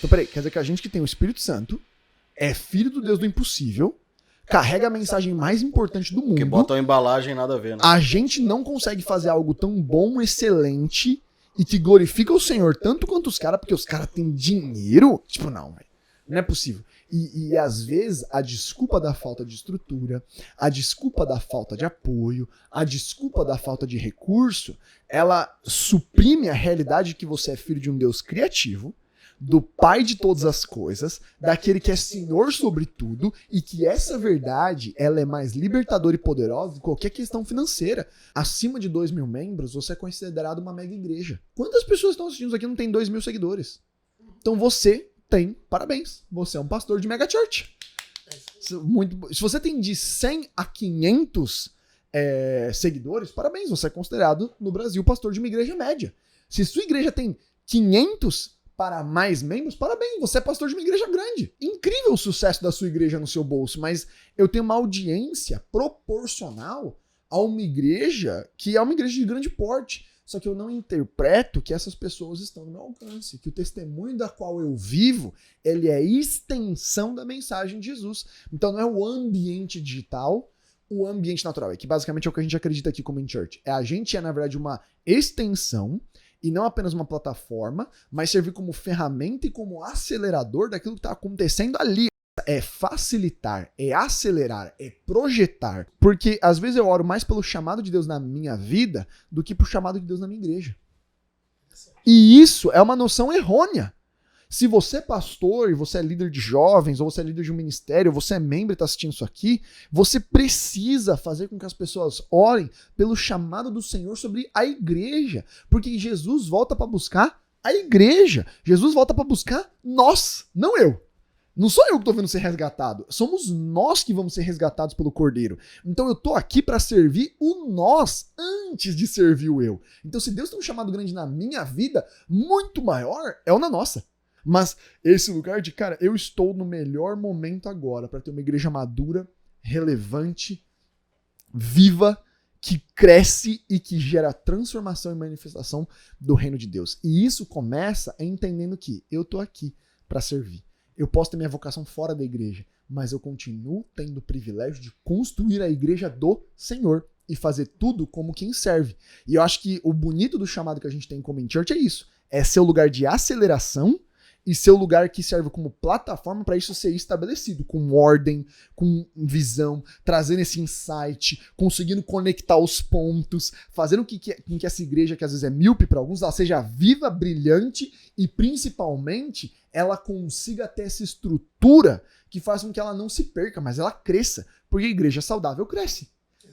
Então, peraí, quer dizer que a gente que tem o Espírito Santo é filho do Deus do impossível, carrega a mensagem mais importante do mundo. Que bota uma embalagem nada a ver, né? A gente não consegue fazer algo tão bom, excelente e que glorifica o Senhor tanto quanto os caras, porque os caras têm dinheiro? Tipo, não, velho. Não é possível. E às vezes a desculpa da falta de estrutura, a desculpa da falta de apoio, a desculpa da falta de recurso, ela suprime a realidade de que você é filho de um Deus criativo, do Pai de todas as coisas, daquele que é Senhor sobre tudo, e que essa verdade ela é mais libertadora e poderosa do que qualquer questão financeira. Acima de 2.000 membros, você é considerado uma mega igreja. Quantas pessoas estão assistindo isso aqui e não tem 2.000 seguidores? Então você tem, parabéns, você é um pastor de mega church. Se você tem de 100 a 500 seguidores, parabéns, você é considerado no Brasil pastor de uma igreja média. Se sua igreja tem 500 para mais membros, parabéns, você é pastor de uma igreja grande. Incrível o sucesso da sua igreja no seu bolso, mas eu tenho uma audiência proporcional a uma igreja que é uma igreja de grande porte. Só que eu não interpreto que essas pessoas estão no meu alcance, que o testemunho da qual eu vivo, ele é extensão da mensagem de Jesus. Então não é o ambiente digital, o ambiente natural, que basicamente é o que a gente acredita aqui como in church. A gente é, na verdade, uma extensão e não apenas uma plataforma, mas servir como ferramenta e como acelerador daquilo que está acontecendo ali. É facilitar, é acelerar, é projetar. Porque às vezes eu oro mais pelo chamado de Deus na minha vida do que pro chamado de Deus na minha igreja. E isso é uma noção errônea. Se você é pastor e você é líder de jovens, ou você é líder de um ministério, ou você é membro e está assistindo isso aqui, você precisa fazer com que as pessoas orem pelo chamado do Senhor sobre a igreja. Porque Jesus volta para buscar a igreja. Jesus volta para buscar nós, não eu. Não sou eu que estou vendo ser resgatado. Somos nós que vamos ser resgatados pelo Cordeiro. Então eu estou aqui para servir o nós antes de servir o eu. Então se Deus tem um chamado grande na minha vida, muito maior é o na nossa. Mas esse lugar de, cara, eu estou no melhor momento agora para ter uma igreja madura, relevante, viva, que cresce e que gera transformação e manifestação do reino de Deus. E isso começa entendendo que eu estou aqui para servir. Eu posso ter minha vocação fora da igreja, mas eu continuo tendo o privilégio de construir a igreja do Senhor e fazer tudo como quem serve. E eu acho que o bonito do chamado que a gente tem como in church é isso. É ser o lugar de aceleração e ser o lugar que serve como plataforma para isso ser estabelecido, com ordem, com visão, trazendo esse insight, conseguindo conectar os pontos, fazendo com que essa igreja, que às vezes é míope para alguns, ela seja viva, brilhante e principalmente ela consiga ter essa estrutura que faz com que ela não se perca, mas ela cresça, porque a igreja saudável cresce.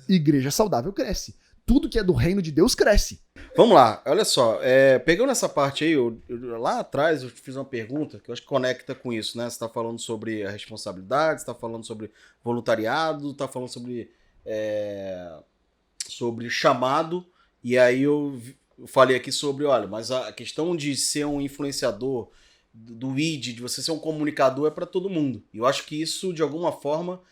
Igreja saudável cresce. Tudo que é do reino de Deus cresce. Vamos lá, olha só, pegando essa parte aí, lá atrás eu te fiz uma pergunta que eu acho que conecta com isso, né? Você está falando sobre a responsabilidade, você está falando sobre voluntariado, está falando sobre chamado, e aí eu falei aqui sobre, olha, mas a questão de ser um influenciador, do ID, de você ser um comunicador, é para todo mundo. E eu acho que isso, de alguma forma,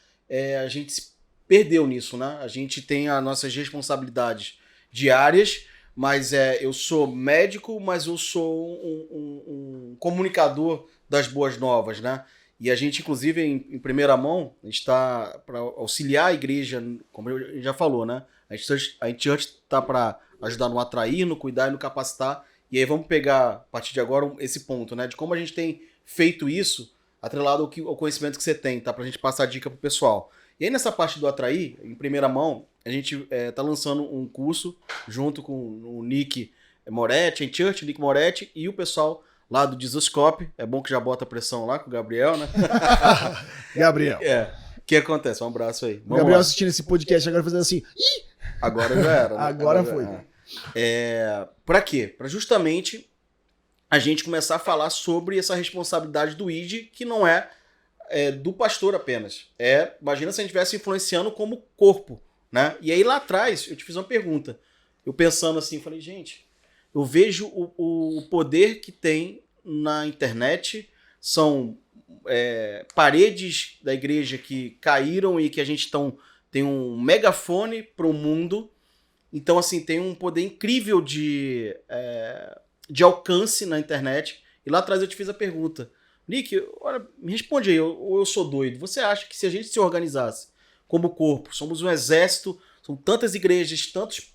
a gente se perdeu nisso, né? A gente tem as nossas responsabilidades diárias, mas eu sou médico, mas eu sou um comunicador das boas novas, né? E a gente, inclusive, em primeira mão, está para auxiliar a igreja, como a gente já falou, né? A gente está para ajudar no atrair, no cuidar e no capacitar. E aí vamos pegar, a partir de agora, esse ponto, né? De como a gente tem feito isso, atrelado ao conhecimento que você tem, tá? Pra gente passar a dica pro pessoal. E aí nessa parte do atrair, em primeira mão, a gente tá lançando um curso junto com o Nick Moretti, em Church, Nick Moretti, e o pessoal lá do Jesuscope. É bom que já bota pressão lá com o Gabriel, né? Gabriel. O que acontece? Um abraço aí. Vamos Gabriel lá. Assistindo esse podcast agora fazendo assim. Ih! Agora já era. Né? Agora foi. Para quê? Para justamente a gente começar a falar sobre essa responsabilidade do ID, que não é do pastor apenas. Imagina se a gente estivesse influenciando como corpo, né? E aí lá atrás eu te fiz uma pergunta. Eu pensando assim, falei, gente, eu vejo o poder que tem na internet, são paredes da igreja que caíram e que a gente tem um megafone para o mundo. Então, assim, tem um poder incrível de alcance na internet. E lá atrás eu te fiz a pergunta, Nick, olha, me responde aí, ou eu sou doido. Você acha que se a gente se organizasse como corpo, somos um exército, são tantas igrejas, tantos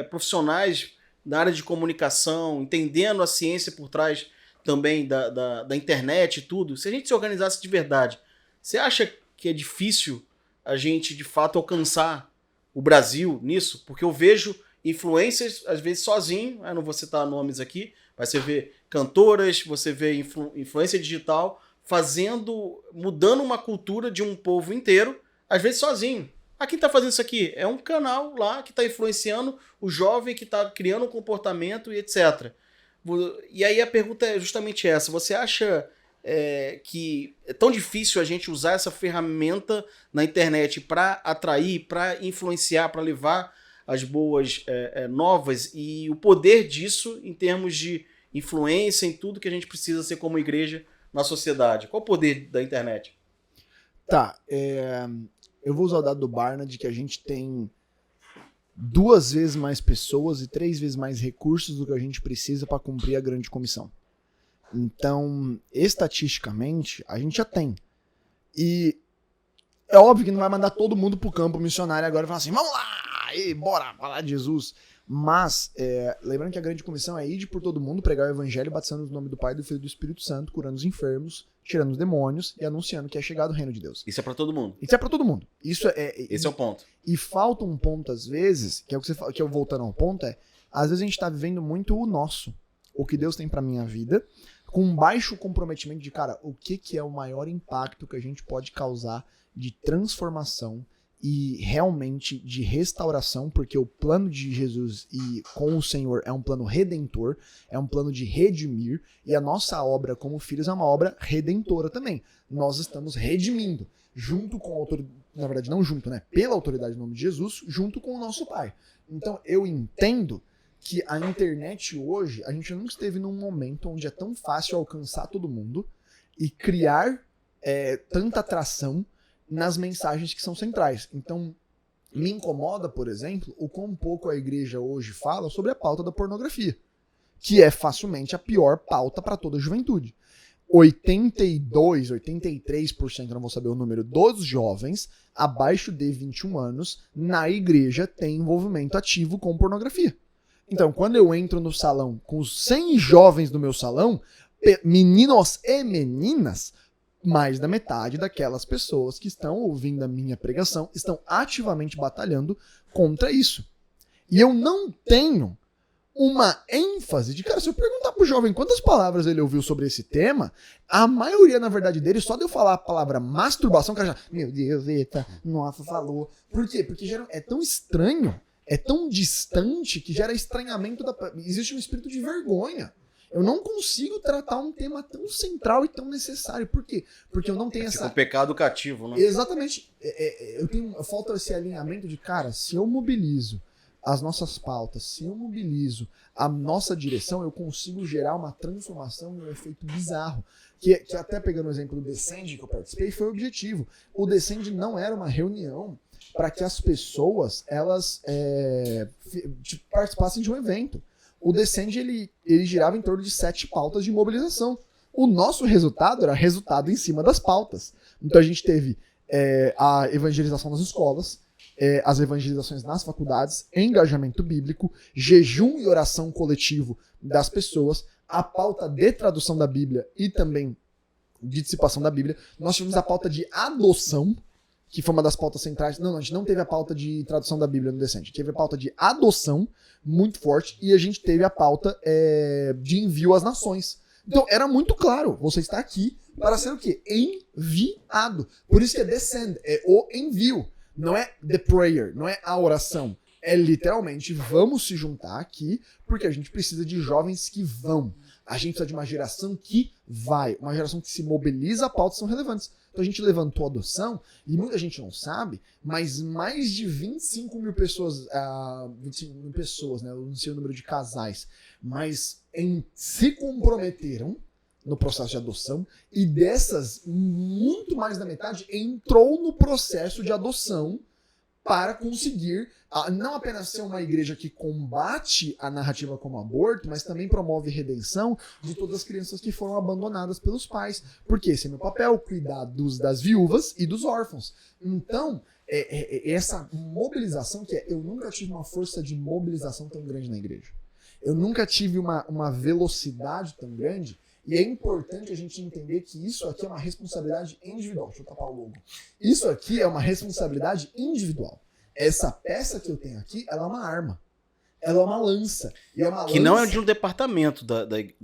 profissionais na área de comunicação, entendendo a ciência por trás também da internet e tudo, se a gente se organizasse de verdade, você acha que é difícil a gente, de fato, alcançar o Brasil nisso? Porque eu vejo influências, às vezes, sozinho, eu não vou citar nomes aqui, mas você vê cantoras, você vê influência digital mudando uma cultura de um povo inteiro, às vezes sozinho. Quem está fazendo isso aqui? É um canal lá que está influenciando o jovem, que está criando um comportamento e etc. E aí a pergunta é justamente essa. Você acha que é tão difícil a gente usar essa ferramenta na internet para atrair, para influenciar, para levar as boas novas e o poder disso em termos de influência em tudo que a gente precisa ser como igreja na sociedade? Qual o poder da internet? Tá, eu vou usar o dado do Barna de que a gente tem 2 vezes mais pessoas e 3 vezes mais recursos do que a gente precisa para cumprir a grande comissão. Então, estatisticamente, a gente já tem. E é óbvio que não vai mandar todo mundo pro campo missionário agora e falar assim, vamos lá, e bora falar de Jesus. Mas, lembrando que a grande comissão é ir por todo mundo, pregar o evangelho, batizando no nome do Pai, do Filho e do Espírito Santo, curando os enfermos, tirando os demônios e anunciando que é chegado o reino de Deus. Isso é pra todo mundo. Isso é pra todo mundo. Esse é o ponto. E falta um ponto, às vezes, que é o que você fala, que eu voltando ao ponto, às vezes a gente tá vivendo muito o nosso, o que Deus tem pra minha vida, com um baixo comprometimento de, cara, o que é o maior impacto que a gente pode causar de transformação e realmente de restauração, porque o plano de Jesus e com o Senhor é um plano redentor, é um plano de redimir, e a nossa obra como filhos é uma obra redentora também. Nós estamos redimindo, junto com a autoridade, na verdade não junto, né? Pela autoridade do nome de Jesus, junto com o nosso Pai. Então eu entendo que a internet hoje, a gente nunca esteve num momento onde é tão fácil alcançar todo mundo e criar tanta atração nas mensagens que são centrais. Então, me incomoda, por exemplo, o quão pouco a igreja hoje fala sobre a pauta da pornografia, que é facilmente a pior pauta para toda a juventude. 82, 83%, não vou saber o número, dos jovens abaixo de 21 anos na igreja tem envolvimento ativo com pornografia. Então, quando eu entro no salão com os 100 jovens do meu salão, meninos e meninas, mais da metade daquelas pessoas que estão ouvindo a minha pregação estão ativamente batalhando contra isso. E eu não tenho uma ênfase de, cara, se eu perguntar pro jovem quantas palavras ele ouviu sobre esse tema, a maioria, na verdade, dele, só de eu falar a palavra masturbação, o cara já, meu Deus, eita, nossa, falou. Por quê? Porque é tão estranho, é tão distante que gera estranhamento, existe um espírito de vergonha. Eu não consigo tratar um tema tão central e tão necessário. Por quê? Porque eu não tenho essa... um pecado cativo, né? Exatamente. Falta esse alinhamento de, cara, se eu mobilizo as nossas pautas, se eu mobilizo a nossa direção, eu consigo gerar uma transformação e um efeito bizarro. Que até pegando o exemplo do Descend que eu participei, foi o objetivo. O Descend não era uma reunião para que as pessoas elas participassem de um evento. O Descend, ele girava em torno de 7 pautas de mobilização. O nosso resultado era resultado em cima das pautas. Então a gente teve a evangelização nas escolas, as evangelizações nas faculdades, engajamento bíblico, jejum e oração coletivo das pessoas, a pauta de tradução da Bíblia e também de dissipação da Bíblia. Nós tivemos a pauta de adoção, que foi uma das pautas centrais. Não, a gente não teve a pauta de tradução da Bíblia no Descend. A gente teve a pauta de adoção, muito forte, e a gente teve a pauta de envio às nações. Então, era muito claro, você está aqui para ser o quê? Enviado. Por isso que é Descend, é o envio. Não é the prayer, não é a oração. É literalmente, vamos se juntar aqui, porque a gente precisa de jovens que vão. A gente precisa de uma geração que vai, uma geração que se mobiliza a pautas que são relevantes. Então a gente levantou a adoção, e muita gente não sabe, mas mais de 25 mil pessoas, 25 mil pessoas, né? Eu não sei o número de casais, mas se comprometeram no processo de adoção, e dessas, muito mais da metade entrou no processo de adoção para conseguir não apenas ser uma igreja que combate a narrativa como aborto, mas também promove redenção de todas as crianças que foram abandonadas pelos pais. Porque esse é meu papel, cuidar das viúvas e dos órfãos. Então, essa mobilização eu nunca tive uma força de mobilização tão grande na igreja. Eu nunca tive uma velocidade tão grande. E é importante a gente entender que isso aqui é uma responsabilidade individual. Deixa eu tapar o logo. Isso aqui é uma responsabilidade individual. Essa peça que eu tenho aqui, ela é uma arma. Ela é uma lança. E é uma que não é de um departamento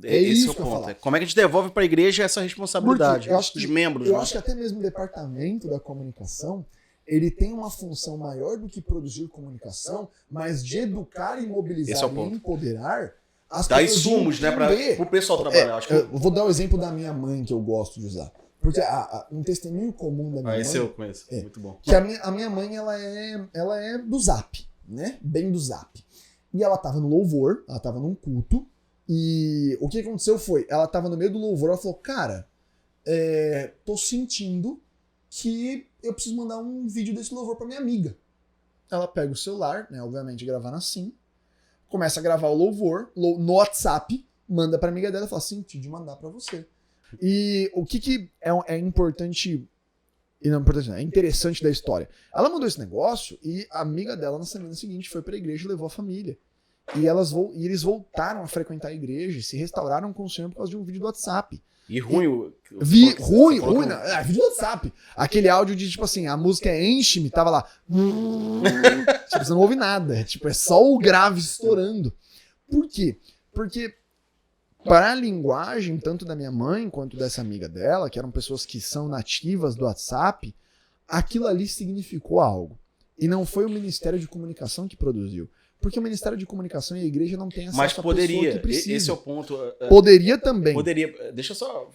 esse é o ponto. Como é que a gente devolve para a igreja essa responsabilidade? Dos membros. Eu acho que até mesmo o departamento da comunicação, ele tem uma função maior do que produzir comunicação, mas de educar e mobilizar e empoderar as pessoas. Dá insumos, né, para o pessoal trabalhar. Eu vou dar o exemplo da minha mãe, que eu gosto de usar. Porque um testemunho comum da minha mãe... Esse eu conheço, muito bom. Que a minha mãe, ela é do Zap, né? Bem do Zap. E ela tava no louvor, ela tava num culto, e o que aconteceu foi, ela tava no meio do louvor, ela falou, cara, tô sentindo que eu preciso mandar um vídeo desse louvor pra minha amiga. Ela pega o celular, né, obviamente gravando assim, começa a gravar o louvor no WhatsApp, manda pra amiga dela e fala assim, de mandar pra você. E o que é importante, e não importante, não, é interessante da história. Ela mandou esse negócio e a amiga dela na semana seguinte foi pra igreja e levou a família. E eles voltaram a frequentar a igreja e se restauraram com o Senhor por causa de um vídeo do WhatsApp. E ruim. Ruim, não. Vídeo do WhatsApp. Aquele áudio de, tipo assim, a música é Enche-me, tava lá. Tipo, você não ouve nada. É só o grave estourando. Por quê? Porque para a linguagem, tanto da minha mãe quanto dessa amiga dela, que eram pessoas que são nativas do WhatsApp, aquilo ali significou algo. E não foi o Ministério de Comunicação que produziu. Porque o Ministério de Comunicação e a igreja não tem acesso a pessoa que precisa. Esse é o ponto. Poderia também. Poderia. Deixa eu só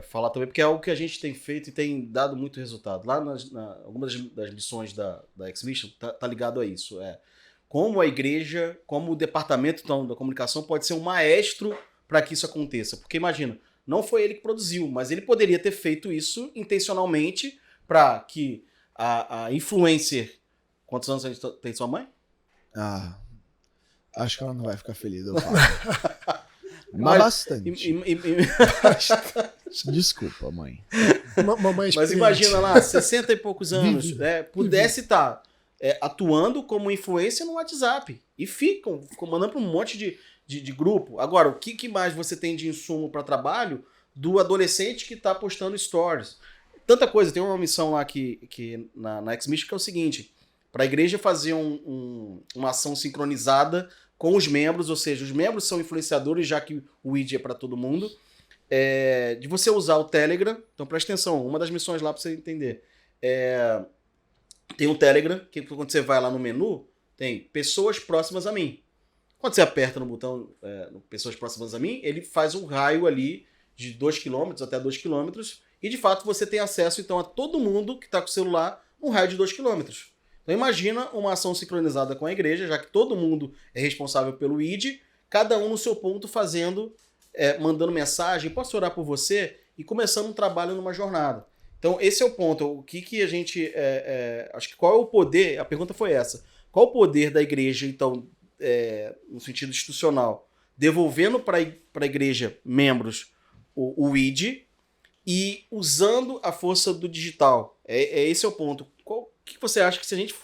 falar também, porque é algo que a gente tem feito e tem dado muito resultado. Lá algumas das lições da X-Mission tá ligado a isso. Como a igreja, como o departamento da comunicação pode ser um maestro para que isso aconteça. Porque imagina, não foi ele que produziu, mas ele poderia ter feito isso intencionalmente para que a influencer... Quantos anos tem sua mãe? Acho que ela não vai ficar feliz, eu falo. Mas bastante. Desculpa, mãe. Mas imagina lá, 60 e poucos anos, pudesse estar atuando como influência no WhatsApp. E ficam mandando para um monte de grupo. Agora, o que mais você tem de insumo para trabalho do adolescente que está postando stories? Tanta coisa. Tem uma missão lá que na X-Mission que é o seguinte: para a igreja fazer uma ação sincronizada com os membros, ou seja, os membros são influenciadores, já que o ID é para todo mundo, de você usar o Telegram. Então presta atenção, uma das missões lá para você entender. Tem um Telegram, que quando você vai lá no menu, tem pessoas próximas a mim. Quando você aperta no botão pessoas próximas a mim, ele faz um raio ali de 2 km até 2 km, e de fato você tem acesso então a todo mundo que está com o celular num raio de 2 km. Então imagina uma ação sincronizada com a igreja, já que todo mundo é responsável pelo ID, cada um no seu ponto fazendo, mandando mensagem, posso orar por você? E começando um trabalho numa jornada. Então esse é o ponto. O que a gente... acho que qual é o poder? A pergunta foi essa. Qual o poder da igreja, então, no sentido institucional? Devolvendo para a igreja membros o ID e usando a força do digital. Esse é o ponto. O que você acha que se a gente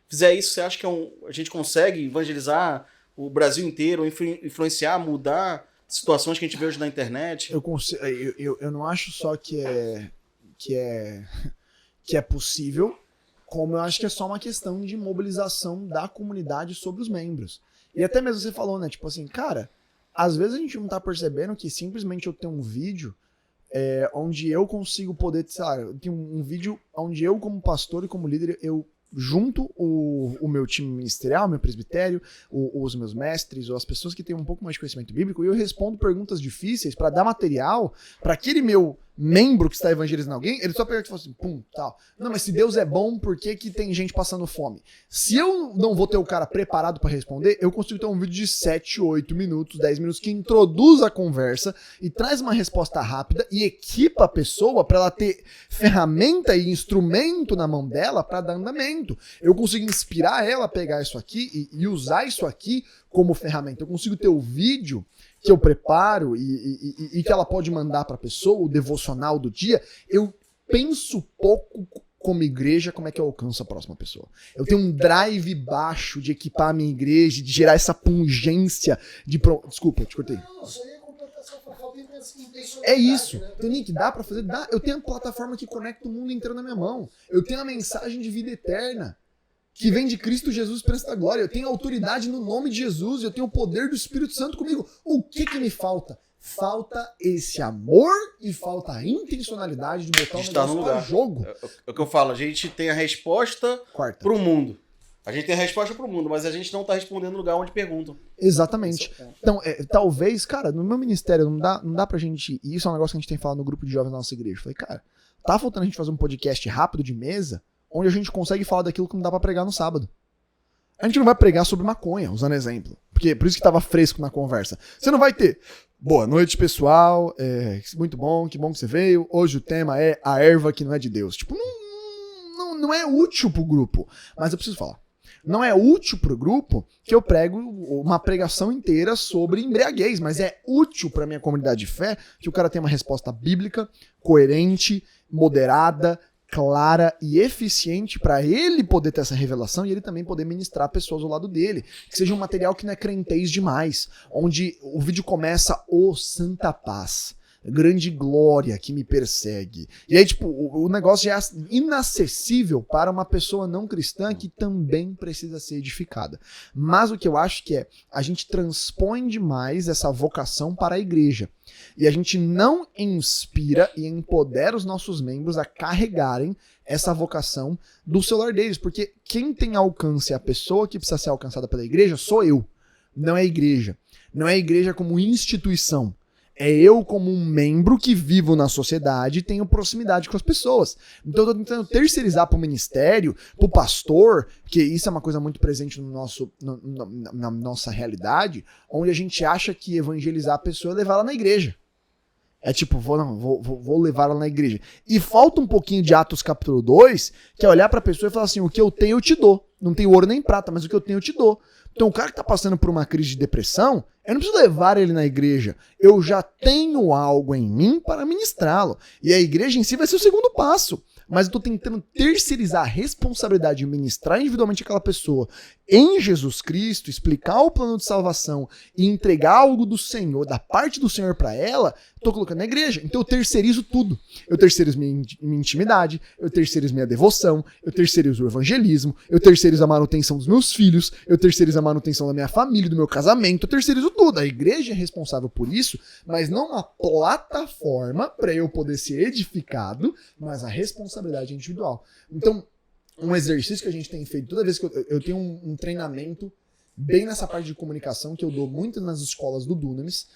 fizer isso, você acha que a gente consegue evangelizar o Brasil inteiro, influenciar, mudar situações que a gente vê hoje na internet? Eu não acho só que é possível, como eu acho que é só uma questão de mobilização da comunidade sobre os membros. E até mesmo você falou, né? Tipo assim, cara, às vezes a gente não tá percebendo que simplesmente eu tenho um vídeo onde eu consigo poder, sei lá, eu tenho um vídeo onde eu, como pastor e como líder, eu junto o meu time ministerial, meu presbitério, os meus mestres, ou as pessoas que têm um pouco mais de conhecimento bíblico, e eu respondo perguntas difíceis para dar material para aquele meu membro que está evangelizando alguém, ele só pega e fala assim, pum, tal. Não, mas se Deus é bom, por que que tem gente passando fome? Se eu não vou ter o cara preparado para responder, eu consigo ter um vídeo de 7, 8 minutos, 10 minutos que introduz a conversa e traz uma resposta rápida e equipa a pessoa para ela ter ferramenta e instrumento na mão dela para dar andamento. Eu consigo inspirar ela a pegar isso aqui e usar isso aqui como ferramenta. Eu consigo ter o vídeo que eu preparo e que ela pode mandar para a pessoa, o devocional do dia. Eu penso pouco como igreja como é que eu alcanço a próxima pessoa. Eu tenho um drive baixo de equipar a minha igreja, de gerar essa pungência de... Desculpa, eu te cortei. Não, isso aí é completação, é isso. Então, Nick, dá pra fazer? Dá. Eu tenho a plataforma que conecta o mundo inteiro na minha mão. Eu tenho a mensagem de vida eterna que vem de Cristo Jesus, esperança da glória. Eu tenho autoridade no nome de Jesus. Eu tenho o poder do Espírito Santo comigo. O que me falta? Falta esse amor e falta a intencionalidade de botar o negócio no lugar. Jogo. É o que eu falo. A gente tem a resposta pro mundo. A gente tem a resposta pro mundo, mas a gente não tá respondendo no lugar onde perguntam. Exatamente. Então, talvez, cara, no meu ministério não dá pra gente... E isso é um negócio que a gente tem falado no grupo de jovens da nossa igreja. Eu falei, cara, tá faltando a gente fazer um podcast rápido de mesa, onde a gente consegue falar daquilo que não dá pra pregar no sábado. A gente não vai pregar sobre maconha, usando exemplo. Porque por isso que tava fresco na conversa. Você não vai ter... Boa noite, pessoal. Muito bom, que bom que você veio. Hoje o tema é a erva que não é de Deus. Tipo, não é útil pro grupo. Mas eu preciso falar. Não é útil pro grupo que eu prego uma pregação inteira sobre embriaguez, mas é útil pra minha comunidade de fé que o cara tenha uma resposta bíblica, coerente, moderada, clara e eficiente para ele poder ter essa revelação e ele também poder ministrar pessoas ao lado dele. Que seja um material que não é crentez demais, onde o vídeo começa o Santa Paz. Grande glória que me persegue. E aí, tipo, o negócio já é inacessível para uma pessoa não cristã que também precisa ser edificada. Mas o que eu acho que a gente transpõe demais essa vocação para a igreja. E a gente não inspira e empodera os nossos membros a carregarem essa vocação do celular deles. Porque quem tem alcance, a pessoa que precisa ser alcançada pela igreja, sou eu. Não é a igreja. Não é a igreja como instituição. É eu como um membro que vivo na sociedade e tenho proximidade com as pessoas. Então eu tô tentando terceirizar pro ministério, pro pastor, que isso é uma coisa muito presente na nossa realidade, onde a gente acha que evangelizar a pessoa é levá-la na igreja. É tipo, vou levá-la na igreja. E falta um pouquinho de Atos capítulo 2, que é olhar pra pessoa e falar assim, o que eu tenho eu te dou. Não tenho ouro nem prata, mas o que eu tenho eu te dou. Então o cara que tá passando por uma crise de depressão, eu não preciso levar ele na igreja. Eu já tenho algo em mim para ministrá-lo. E a igreja em si vai ser o segundo passo. Mas eu tô tentando terceirizar a responsabilidade de ministrar individualmente aquela pessoa em Jesus Cristo, explicar o plano de salvação e entregar algo do Senhor, da parte do Senhor para ela, tô colocando na igreja. Então eu terceirizo tudo. Eu terceirizo minha intimidade, eu terceirizo minha devoção, eu terceirizo o evangelismo, eu terceirizo a manutenção dos meus filhos, eu terceirizo a manutenção da minha família, do meu casamento, eu terceirizo tudo. A igreja é responsável por isso, mas não uma plataforma para eu poder ser edificado, mas a responsabilidade individual. Então, um exercício que a gente tem feito, toda vez que eu tenho um treinamento bem nessa parte de comunicação, que eu dou muito nas escolas do Dunamis,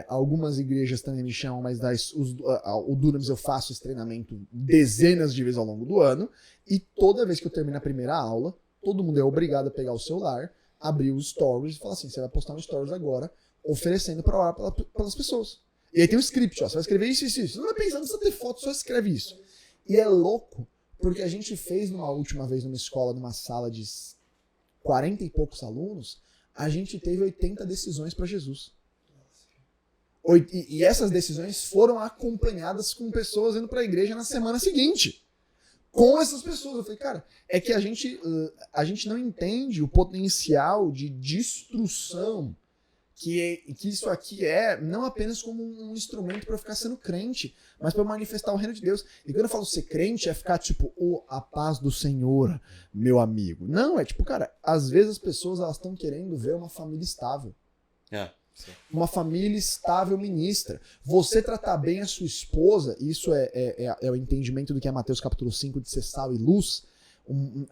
algumas igrejas também me chamam, mas o Dunamis eu faço esse treinamento dezenas de vezes ao longo do ano, e toda vez que eu termino a primeira aula, todo mundo é obrigado a pegar o celular, abrir os stories e falar assim, você vai postar um stories agora, oferecendo para orar pelas pessoas. E aí tem um script, ó, você vai escrever isso. Você não vai pensar, não precisa ter foto, só escreve isso. E é louco, porque a gente fez numa última vez numa escola, numa sala de 40 e poucos alunos, a gente teve 80 decisões para Jesus. E essas decisões foram acompanhadas com pessoas indo para a igreja na semana seguinte. Com essas pessoas. Eu falei, cara, é que a gente não entende o potencial de destruição que isso aqui não apenas como um instrumento para ficar sendo crente, mas para manifestar o reino de Deus. E quando eu falo ser crente, é ficar tipo, a paz do Senhor, meu amigo. Não, é tipo, cara, às vezes as pessoas elas estão querendo ver uma família estável. Uma família estável ministra. Você tratar bem a sua esposa, isso é o entendimento do que é Mateus capítulo 5, de ser sal e luz,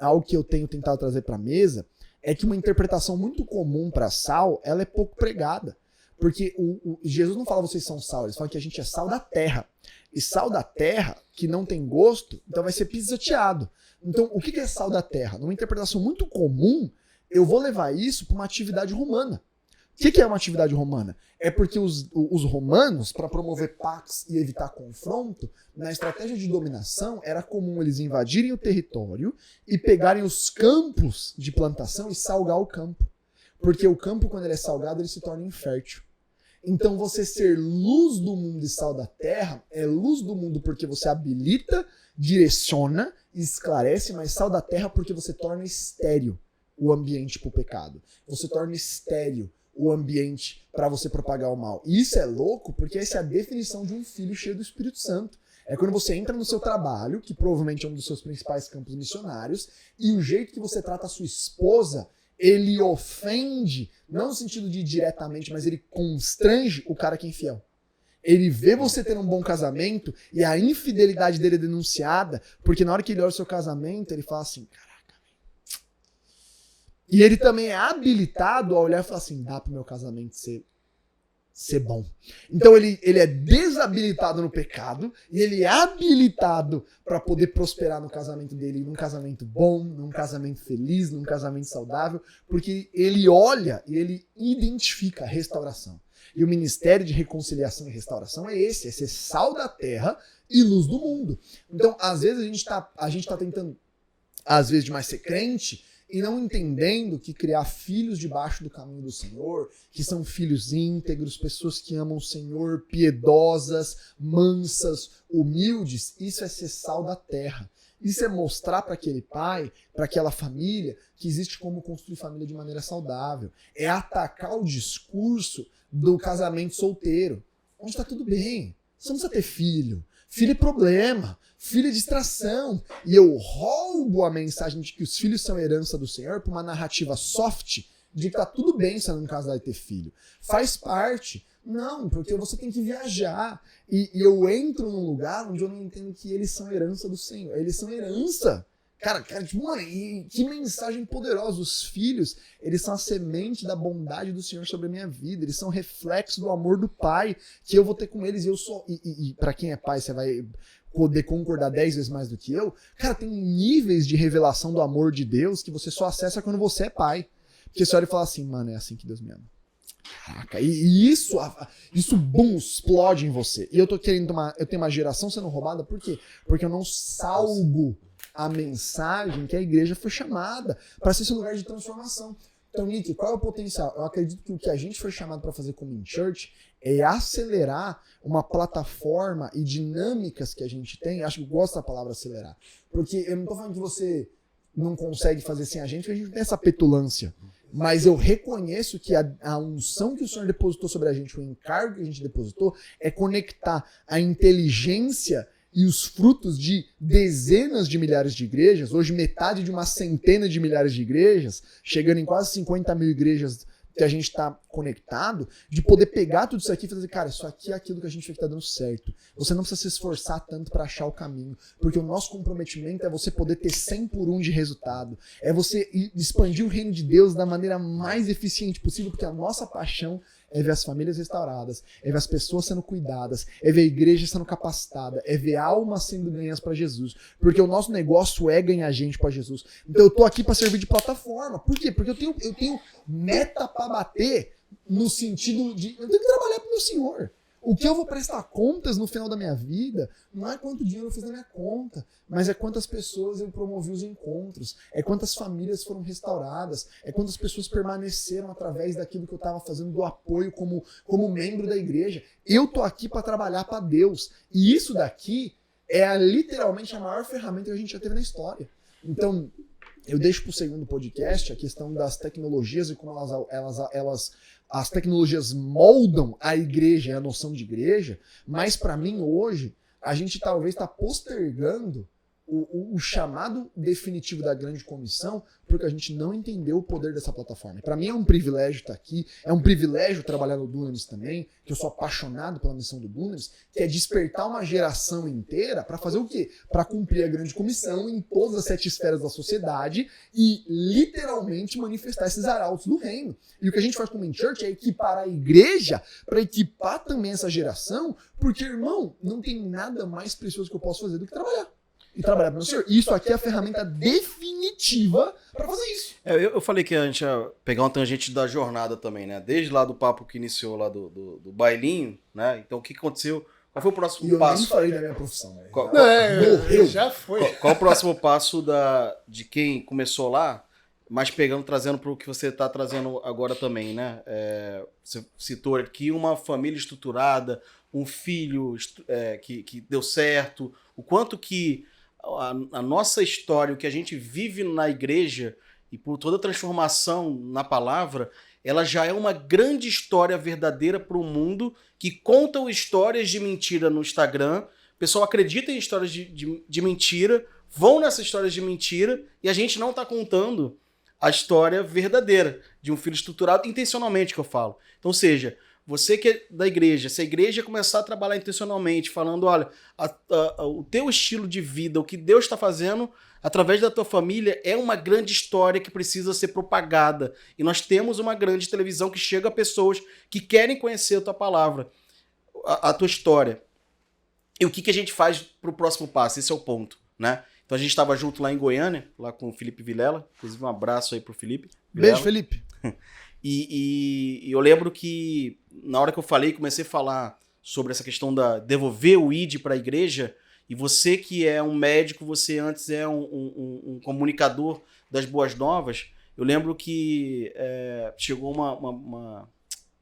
algo que eu tenho tentado trazer para a mesa, é que uma interpretação muito comum para sal, ela é pouco pregada. Porque Jesus não fala vocês são sal, eles falam que a gente é sal da terra. E sal da terra, que não tem gosto, então vai ser pisoteado. Então, o que é sal da terra? Numa interpretação muito comum, eu vou levar isso para uma atividade romana. O que é uma atividade romana? É porque os romanos, para promover pax e evitar confronto, na estratégia de dominação, era comum eles invadirem o território e pegarem os campos de plantação e salgar o campo. Porque o campo, quando ele é salgado, ele se torna infértil. Então, você ser luz do mundo e sal da terra é luz do mundo porque você habilita, direciona e esclarece, mas sal da terra porque você torna estéril o ambiente para o pecado. Você torna estéril o ambiente para você propagar o mal. E isso é louco porque essa é a definição de um filho cheio do Espírito Santo. É quando você entra no seu trabalho, que provavelmente é um dos seus principais campos missionários, e o jeito que você trata a sua esposa, ele ofende, não no sentido de diretamente, mas ele constrange o cara que é infiel. Ele vê você ter um bom casamento e a infidelidade dele é denunciada, porque na hora que ele olha o seu casamento, ele fala assim, caraca. E ele também é habilitado a olhar e falar assim, dá pro meu casamento ser bom. Então ele é desabilitado no pecado e ele é habilitado para poder prosperar no casamento dele, num casamento bom, num casamento feliz, num casamento saudável, porque ele olha e ele identifica a restauração. E o ministério de reconciliação e restauração é esse, é ser sal da terra e luz do mundo. Então, às vezes a gente tá tentando, às vezes, demais ser crente, e não entendendo que criar filhos debaixo do caminho do Senhor, que são filhos íntegros, pessoas que amam o Senhor, piedosas, mansas, humildes, isso é ser sal da terra. Isso é mostrar para aquele pai, para aquela família, que existe como construir família de maneira saudável. É atacar o discurso do casamento solteiro, onde está tudo bem, você não precisa ter filho. Filho é problema, filho é distração. E eu roubo a mensagem de que os filhos são herança do Senhor por uma narrativa soft de que tá tudo bem você não casar e ter filho. Faz parte. Não, porque você tem que viajar. E eu entro num lugar onde eu não entendo que eles são herança do Senhor. Eles são herança. Cara, tipo, mano, e que mensagem poderosa. Os filhos, eles são a semente da bondade do Senhor sobre a minha vida. Eles são reflexo do amor do Pai que eu vou ter com eles. E eu sou. E pra quem é pai, você vai poder concordar 10 vezes mais do que eu. Cara, tem níveis de revelação do amor de Deus que você só acessa quando você é pai. Porque você olha e fala assim, mano, é assim que Deus me ama. Caraca, e isso boom, explode em você. E eu tô querendo eu tenho uma geração sendo roubada, por quê? Porque eu não salgo a mensagem que a igreja foi chamada para ser esse lugar de transformação. Então, Nick, qual é o potencial? Eu acredito que o que a gente foi chamado para fazer como In Church é acelerar uma plataforma e dinâmicas que a gente tem. Acho que eu gosto da palavra acelerar. Porque eu não tô falando que você não consegue fazer sem a gente, porque a gente tem essa petulância. Mas eu reconheço que a unção que o Senhor depositou sobre a gente, o encargo que a gente depositou, é conectar a inteligência e os frutos de dezenas de milhares de igrejas, hoje metade de uma centena de milhares de igrejas, chegando em quase 50 mil igrejas que a gente está conectado, de poder pegar tudo isso aqui e fazer, cara, isso aqui é aquilo que a gente vê que está dando certo. Você não precisa se esforçar tanto para achar o caminho, porque o nosso comprometimento é você poder ter 100 por 1 de resultado, é você expandir o reino de Deus da maneira mais eficiente possível, porque a nossa paixão é ver as famílias restauradas, é ver as pessoas sendo cuidadas, é ver a igreja sendo capacitada, é ver almas sendo ganhas para Jesus. Porque o nosso negócio é ganhar gente para Jesus. Então eu tô aqui para servir de plataforma. Por quê? Porque eu tenho meta para bater no sentido de eu tenho que trabalhar pro meu Senhor. O que eu vou prestar contas no final da minha vida não é quanto dinheiro eu fiz na minha conta, mas é quantas pessoas eu promovi os encontros, é quantas famílias foram restauradas, é quantas pessoas permaneceram através daquilo que eu estava fazendo, do apoio como membro da igreja. Eu tô aqui para trabalhar para Deus. E isso daqui é literalmente a maior ferramenta que a gente já teve na história. Então, eu deixo para o segundo podcast a questão das tecnologias e como as tecnologias moldam a igreja e a noção de igreja, mas para mim hoje, a gente talvez está postergando o chamado definitivo da grande comissão, porque a gente não entendeu o poder dessa plataforma. Para mim é um privilégio estar aqui, é um privilégio trabalhar no Dunamis também, que eu sou apaixonado pela missão do Dunamis, que é despertar uma geração inteira para fazer o quê? Para cumprir a grande comissão em todas as 7 esferas da sociedade e literalmente manifestar esses arautos do reino. E o que a gente faz como In-Church é equipar a igreja para equipar também essa geração, porque, irmão, não tem nada mais precioso que eu posso fazer do que trabalhar. E trabalhar para o meu Senhor. E isso aqui é a ferramenta definitiva para fazer isso. Eu falei que a gente ia pegar uma tangente da jornada também, né? Desde lá do papo que iniciou lá do bailinho, né? Então o que aconteceu? Qual foi o próximo passo? Eu nem falei da minha profissão. Né? Morreu. Já foi. Qual o próximo passo de quem começou lá, mas trazendo para o que você está trazendo agora também, né? Você citou aqui uma família estruturada, um filho que deu certo, o quanto que a nossa história, o que a gente vive na igreja e por toda a transformação na palavra, ela já é uma grande história verdadeira para o mundo que contam histórias de mentira no Instagram. O pessoal acredita em histórias de mentira, vão nessas histórias de mentira e a gente não está contando a história verdadeira de um filho estruturado, intencionalmente que eu falo. Então, ou seja, você que é da igreja, se a igreja começar a trabalhar intencionalmente, falando, olha, o teu estilo de vida, o que Deus está fazendo através da tua família é uma grande história que precisa ser propagada. E nós temos uma grande televisão que chega a pessoas que querem conhecer a tua palavra, a tua história. E o que a gente faz para o próximo passo? Esse é o ponto, né? Então a gente estava junto lá em Goiânia, lá com o Felipe Vilela. Inclusive um abraço aí pro Felipe. Vilela. Beijo, Felipe. E eu lembro que na hora que eu comecei a falar sobre essa questão da devolver o ID para a igreja, e você que é um médico, você antes é um comunicador das boas novas, eu lembro que chegou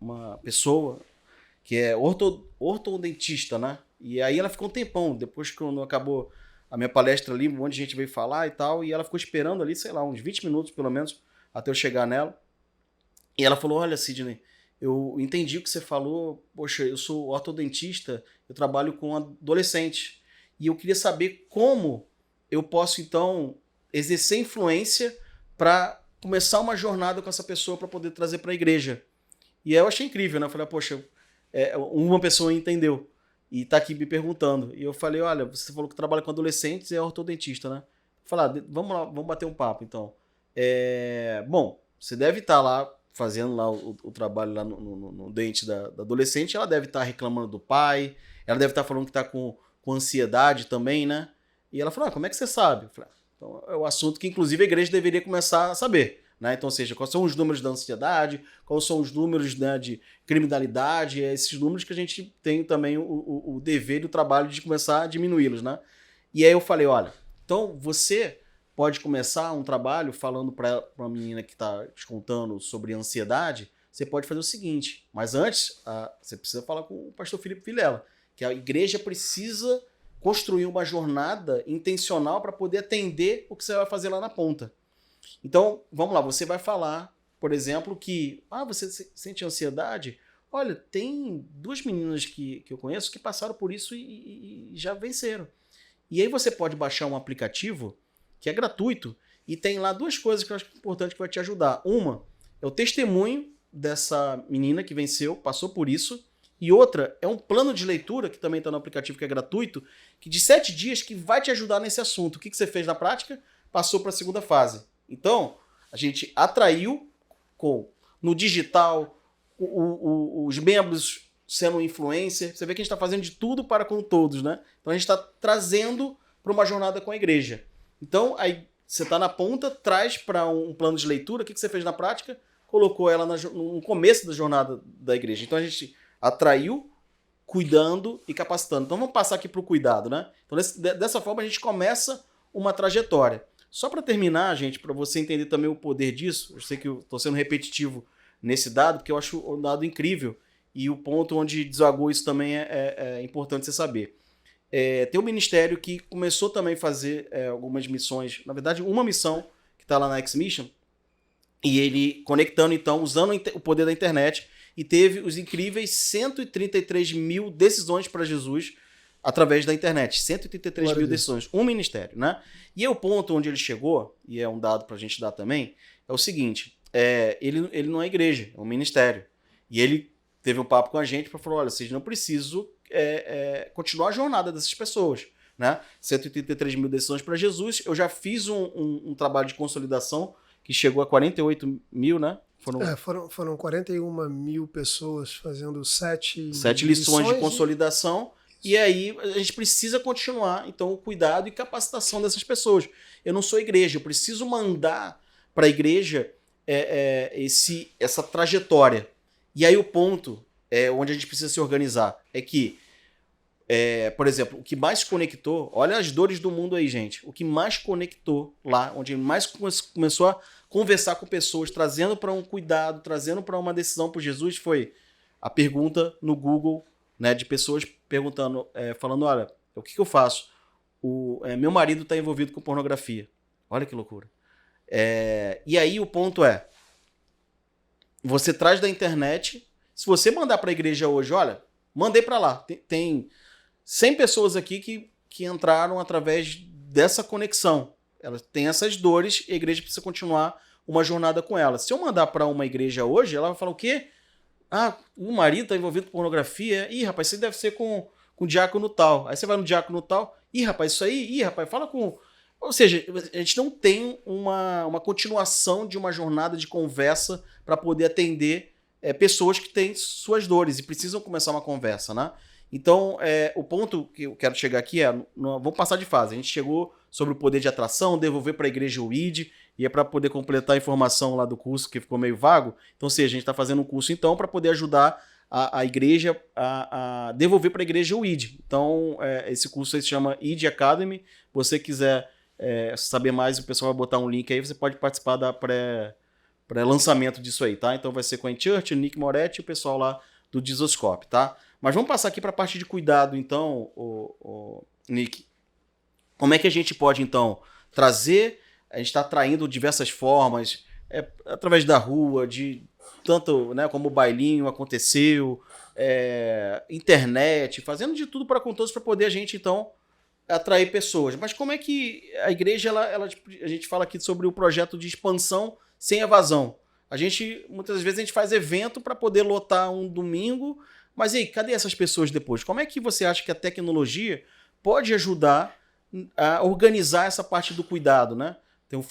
uma pessoa que é ortodontista, né? E aí ela ficou um tempão, depois que acabou a minha palestra ali, um monte de gente veio falar e tal, e ela ficou esperando ali, sei lá, uns 20 minutos pelo menos, até eu chegar nela. E ela falou, olha, Sidney, eu entendi o que você falou, poxa, eu sou ortodontista, eu trabalho com adolescente, e eu queria saber como eu posso, então, exercer influência para começar uma jornada com essa pessoa para poder trazer para a igreja. E aí eu achei incrível, né? Eu falei, poxa, uma pessoa entendeu e tá aqui me perguntando. E eu falei, olha, você falou que trabalha com adolescentes e é ortodontista, né? Eu falei, vamos lá, vamos bater um papo, então. Bom, você deve estar lá fazendo lá o trabalho lá no dente da adolescente, ela deve estar reclamando do pai, ela deve estar falando que está com ansiedade também, né? E ela falou, como é que você sabe? Eu falei, então é o assunto que inclusive a igreja deveria começar a saber, né? Então, ou seja, quais são os números da ansiedade, quais são os números, né, de criminalidade, esses números que a gente tem também o dever e o trabalho de começar a diminuí-los, né? E aí eu falei, olha, então você pode começar um trabalho falando para uma menina que está te contando sobre ansiedade, você pode fazer o seguinte, mas antes você precisa falar com o pastor Felipe Vilela, que a igreja precisa construir uma jornada intencional para poder atender o que você vai fazer lá na ponta. Então, vamos lá, você vai falar, por exemplo, que você sente ansiedade? Olha, tem 2 meninas que eu conheço que passaram por isso e já venceram. E aí você pode baixar um aplicativo que é gratuito, e tem lá 2 coisas que eu acho importante que vai te ajudar. Uma é o testemunho dessa menina que venceu, passou por isso, e outra é um plano de leitura, que também está no aplicativo que é gratuito, que de 7 dias que vai te ajudar nesse assunto. O que você fez na prática? Passou para a segunda fase. Então, a gente atraiu no digital os membros sendo influencer. Você vê que a gente está fazendo de tudo para com todos, né? Então a gente está trazendo para uma jornada com a igreja. Então, aí você está na ponta, traz para um plano de leitura. O que você fez na prática? Colocou ela no começo da jornada da igreja. Então a gente atraiu, cuidando e capacitando. Então vamos passar aqui para o cuidado, né? Então dessa forma a gente começa uma trajetória. Só para terminar, gente, para você entender também o poder disso, eu sei que eu estou sendo repetitivo nesse dado, porque eu acho um dado incrível e o ponto onde desagou isso também é importante você saber. Tem um ministério que começou também a fazer algumas missões, na verdade uma missão que está lá na X-Mission, e ele conectando então, usando o poder da internet, e teve os incríveis 133 mil decisões para Jesus através da internet. 183 Glória mil a Deus. decisões. Um ministério, né? E aí o ponto onde ele chegou, e é um dado pra gente dar também, é o seguinte, ele não é igreja, é um ministério. E ele teve um papo com a gente para falar, olha, vocês não precisam continuar a jornada dessas pessoas, né? 183 mil decisões para Jesus. Eu já fiz um trabalho de consolidação que chegou a 48 mil, né? Foram 41 mil pessoas fazendo 7 lições de consolidação. E aí a gente precisa continuar, então, o cuidado e capacitação dessas pessoas. Eu não sou igreja, eu preciso mandar para a igreja essa trajetória. E aí o ponto onde a gente precisa se organizar é que, por exemplo, o que mais conectou, olha as dores do mundo aí, gente, o que mais conectou lá, onde mais começou a conversar com pessoas, trazendo para um cuidado, trazendo para uma decisão por Jesus, foi a pergunta no Google, né, de pessoas perguntando, falando, olha, o que eu faço? Meu marido está envolvido com pornografia. Olha que loucura. E aí o ponto você traz da internet, se você mandar para a igreja hoje, olha, mandei para lá, tem 100 pessoas aqui que entraram através dessa conexão. Elas têm essas dores e a igreja precisa continuar uma jornada com elas. Se eu mandar para uma igreja hoje, ela vai falar o quê? Ah, o marido está envolvido com pornografia. Ih, rapaz, isso deve ser com o diácono tal. Aí você vai no diácono tal. Ih, rapaz, isso aí. Ih, rapaz, fala com... Ou seja, a gente não tem uma continuação de uma jornada de conversa para poder atender pessoas que têm suas dores e precisam começar uma conversa, né? Então, o ponto que eu quero chegar aqui vamos passar de fase. A gente chegou sobre o poder de atração, devolver para a igreja o ID, e é para poder completar a informação lá do curso, que ficou meio vago. Então, a gente está fazendo um curso, então, para poder ajudar a igreja a devolver para a igreja o ID. Então, esse curso aí se chama ID Academy. Se você quiser saber mais, o pessoal vai botar um link aí, você pode participar da pré-lançamento disso aí, tá? Então, vai ser com a Church, o Nick Moretti e o pessoal lá do Dizoscope, tá? Mas vamos passar aqui para a parte de cuidado, então, Nick. Como é que a gente pode, então, trazer... A gente está atraindo diversas formas, através da rua, tanto, né, como o bailinho aconteceu, internet, fazendo de tudo com todos para poder a gente, então, atrair pessoas. Mas como é que a igreja, a gente fala aqui sobre o projeto de expansão sem evasão. Muitas vezes a gente faz evento para poder lotar um domingo, mas e aí, cadê essas pessoas depois? Como é que você acha que a tecnologia pode ajudar a organizar essa parte do cuidado, né? Eu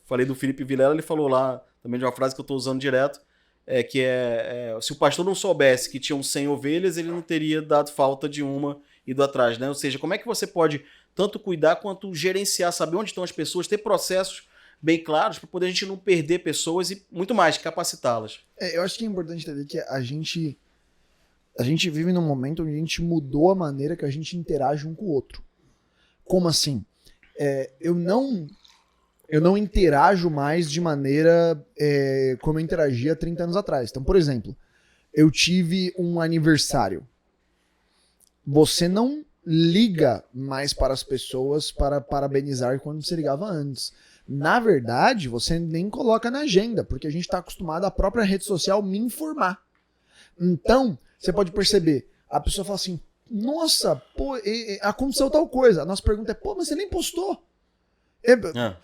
falei do Felipe Vilela, ele falou lá também de uma frase que eu estou usando direto, se o pastor não soubesse que tinham 100 ovelhas, ele não teria dado falta de uma ido atrás, né? Ou seja, como é que você pode tanto cuidar quanto gerenciar, saber onde estão as pessoas, ter processos bem claros para poder a gente não perder pessoas e muito mais, capacitá-las. Eu acho que é importante entender que a gente vive num momento onde a gente mudou a maneira que a gente interage um com o outro. Como assim? Eu não interajo mais de maneira como eu interagia 30 anos atrás. Então, por exemplo, eu tive um aniversário. Você não liga mais para as pessoas para parabenizar quando você ligava antes. Na verdade, você nem coloca na agenda, porque a gente está acostumado à própria rede social me informar. Então, você pode perceber, a pessoa fala assim, nossa, pô, aconteceu tal coisa. A nossa pergunta é, pô, mas você nem postou.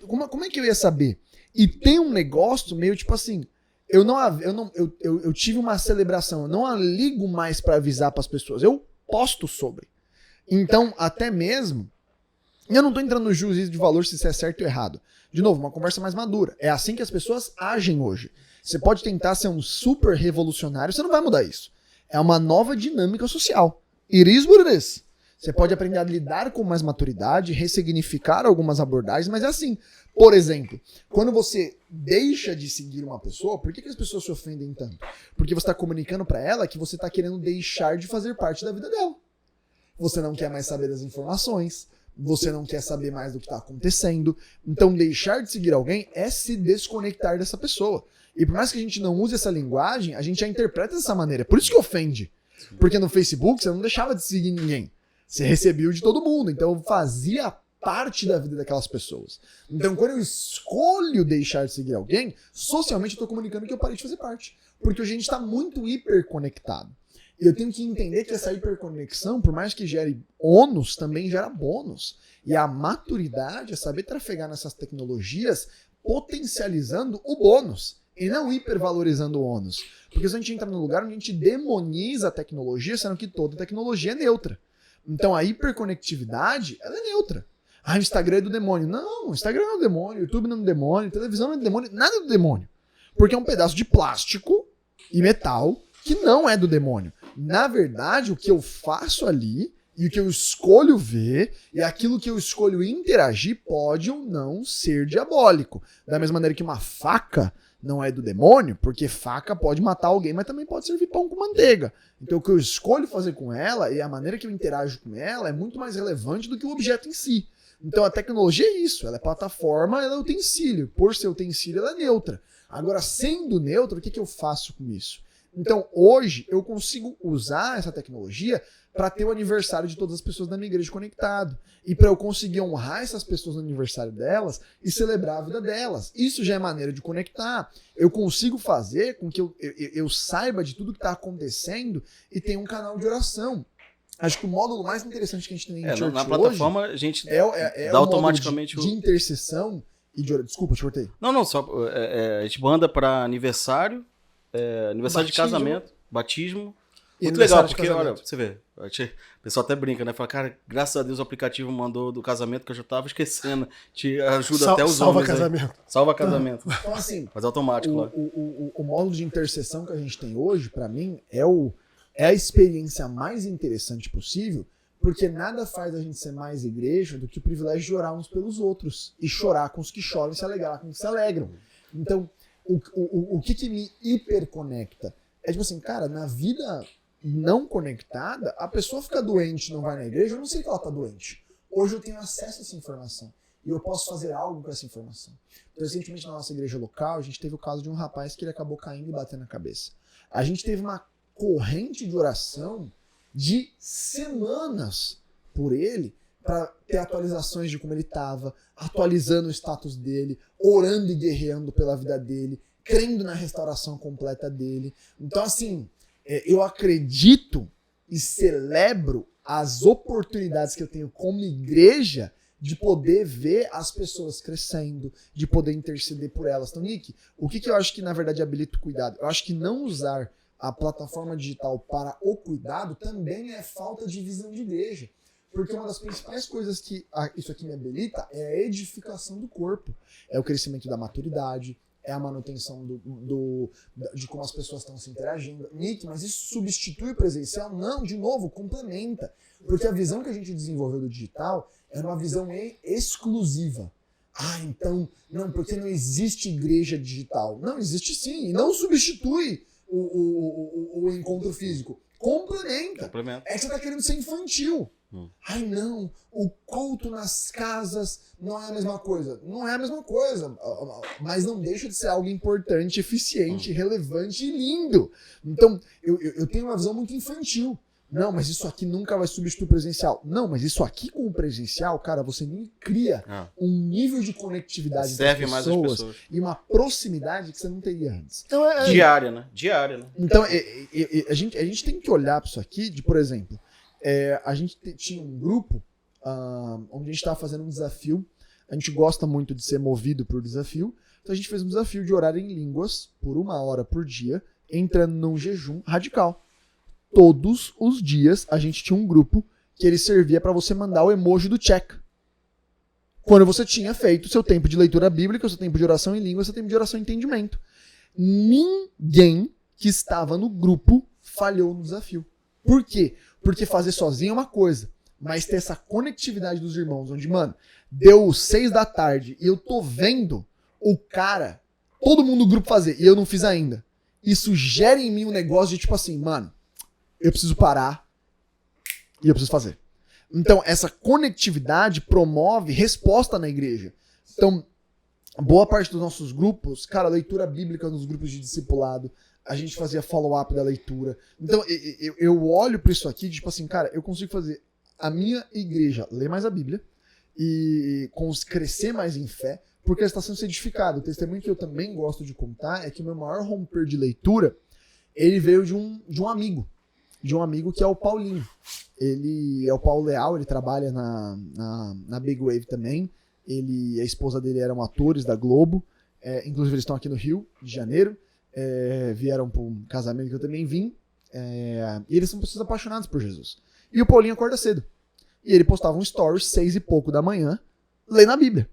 Como é que eu ia saber? E tem um negócio meio tipo assim, eu tive uma celebração, eu não ligo mais para avisar para as pessoas, eu posto sobre. Então, até mesmo, eu não tô entrando no juízo de valor se isso é certo ou errado. De novo, uma conversa mais madura. É assim que as pessoas agem hoje. Você pode tentar ser um super revolucionário, você não vai mudar isso. É uma nova dinâmica social. It is what it is. Você pode aprender a lidar com mais maturidade, ressignificar algumas abordagens, mas é assim. Por exemplo, quando você deixa de seguir uma pessoa, por que as pessoas se ofendem tanto? Porque você está comunicando para ela que você está querendo deixar de fazer parte da vida dela. Você não quer mais saber das informações, você não quer saber mais do que está acontecendo. Então, deixar de seguir alguém é se desconectar dessa pessoa. E por mais que a gente não use essa linguagem, a gente já interpreta dessa maneira. Por isso que ofende. Porque no Facebook você não deixava de seguir ninguém. Você recebia o de todo mundo. Então fazia parte da vida daquelas pessoas. Então quando eu escolho deixar de seguir alguém, socialmente eu estou comunicando que eu parei de fazer parte. Porque hoje a gente está muito hiperconectado. E eu tenho que entender que essa hiperconexão, por mais que gere ônus, também gera bônus. E a maturidade é saber trafegar nessas tecnologias potencializando o bônus e não hipervalorizando o ônus. Porque se a gente entra num lugar onde a gente demoniza a tecnologia, sendo que toda tecnologia é neutra. Então a hiperconectividade, ela é neutra. Ah, o Instagram é do demônio. Não, o Instagram não é do demônio, o YouTube não é do demônio, a televisão não é do demônio, nada é do demônio. Porque é um pedaço de plástico e metal que não é do demônio. Na verdade, o que eu faço ali e o que eu escolho ver e aquilo que eu escolho interagir pode ou não ser diabólico. Da mesma maneira que uma faca não é do demônio, porque faca pode matar alguém, mas também pode servir pão com manteiga. Então o que eu escolho fazer com ela e a maneira que eu interajo com ela é muito mais relevante do que o objeto em si. Então a tecnologia é isso, ela é plataforma, ela é utensílio. Por ser utensílio, ela é neutra. Agora, sendo neutra, o que eu faço com isso? Então, hoje, eu consigo usar essa tecnologia para ter o aniversário de todas as pessoas da minha igreja conectado. E para eu conseguir honrar essas pessoas no aniversário delas e celebrar a vida delas. Isso já é maneira de conectar. Eu consigo fazer com que eu saiba de tudo que está acontecendo e tenha um canal de oração. Acho que o módulo mais interessante que a gente tem em Church na plataforma, a gente dá automaticamente de intercessão e de oração. Desculpa, te cortei. Não, só a gente manda para aniversário, aniversário de casamento, batismo. Muito legal, porque, olha, você vê, o pessoal até brinca, né? Fala, cara, graças a Deus o aplicativo mandou do casamento que eu já tava esquecendo. Te ajuda até os homens. Salva casamento. Então, assim, faz automático lá. O módulo de intercessão que a gente tem hoje, pra mim, é a experiência mais interessante possível, porque nada faz a gente ser mais igreja do que o privilégio de orar uns pelos outros e chorar com os que choram e se alegrar com os que se alegram. Então, o que me hiperconecta? É tipo assim, cara, na vida não conectada, a pessoa fica doente e não vai na igreja, eu não sei que ela tá doente. Hoje eu tenho acesso a essa informação e eu posso fazer algo com essa informação. Então, recentemente na nossa igreja local, a gente teve o caso de um rapaz que ele acabou caindo e batendo na cabeça. A gente teve uma corrente de oração de semanas por ele para ter atualizações de como ele estava, atualizando o status dele, orando e guerreando pela vida dele, crendo na restauração completa dele. Então, assim, eu acredito e celebro as oportunidades que eu tenho como igreja de poder ver as pessoas crescendo, de poder interceder por elas. Então, Nick, o que eu acho que, na verdade, habilita o cuidado? Eu acho que não usar a plataforma digital para o cuidado também é falta de visão de igreja. Porque uma das principais coisas que isso aqui me habilita é a edificação do corpo. É o crescimento da maturidade, é a manutenção de como as pessoas estão se interagindo. Nick, mas isso substitui o presencial? Não, de novo, complementa. Porque a visão que a gente desenvolveu do digital é uma visão exclusiva. Ah, então, não, porque não existe igreja digital. Não, existe sim, e não substitui o encontro físico. Complementa. É que você está querendo ser infantil. Ai, não, o culto nas casas não é a mesma coisa. Não é a mesma coisa, mas não deixa de ser algo importante, eficiente, relevante e lindo. Então, eu tenho uma visão muito infantil. Não, mas isso aqui nunca vai substituir o presencial. Não, mas isso aqui com o presencial, cara, você nem cria um nível de conectividade serve mais as pessoas e uma proximidade que você não teria antes. Então, diária, né? Então, a gente tem que olhar para isso aqui de, por exemplo, a gente tinha um grupo onde a gente estava fazendo um desafio. A gente gosta muito de ser movido por desafio. Então a gente fez um desafio de orar em línguas por 1 hora por dia, entrando num jejum radical. Todos os dias a gente tinha um grupo que ele servia para você mandar o emoji do check. Quando você tinha feito seu tempo de leitura bíblica, seu tempo de oração em língua, seu tempo de oração em entendimento. Ninguém que estava no grupo falhou no desafio. Por quê? Porque fazer sozinho é uma coisa, mas ter essa conectividade dos irmãos, onde, mano, deu 6 da tarde e eu tô vendo o cara, todo mundo no grupo fazer, e eu não fiz ainda. Isso gera em mim um negócio de tipo assim, mano, eu preciso parar e eu preciso fazer. Então, essa conectividade promove resposta na igreja. Então, boa parte dos nossos grupos, cara, leitura bíblica nos grupos de discipulado, a gente fazia follow-up da leitura. Então, eu olho para isso aqui, tipo assim, cara, eu consigo fazer a minha igreja ler mais a Bíblia e crescer mais em fé, porque ela está sendo edificada. O testemunho que eu também gosto de contar é que o meu maior romper de leitura, ele veio de um amigo. de um amigo que é o Paulinho. Ele é o Paulo Leal, ele trabalha na Big Wave também. A esposa dele eram atores da Globo. Inclusive eles estão aqui no Rio de Janeiro. Vieram para um casamento que eu também vim. E eles são pessoas apaixonadas por Jesus. E o Paulinho acorda cedo. E ele postava um story 6 e pouco da manhã, lendo a Bíblia.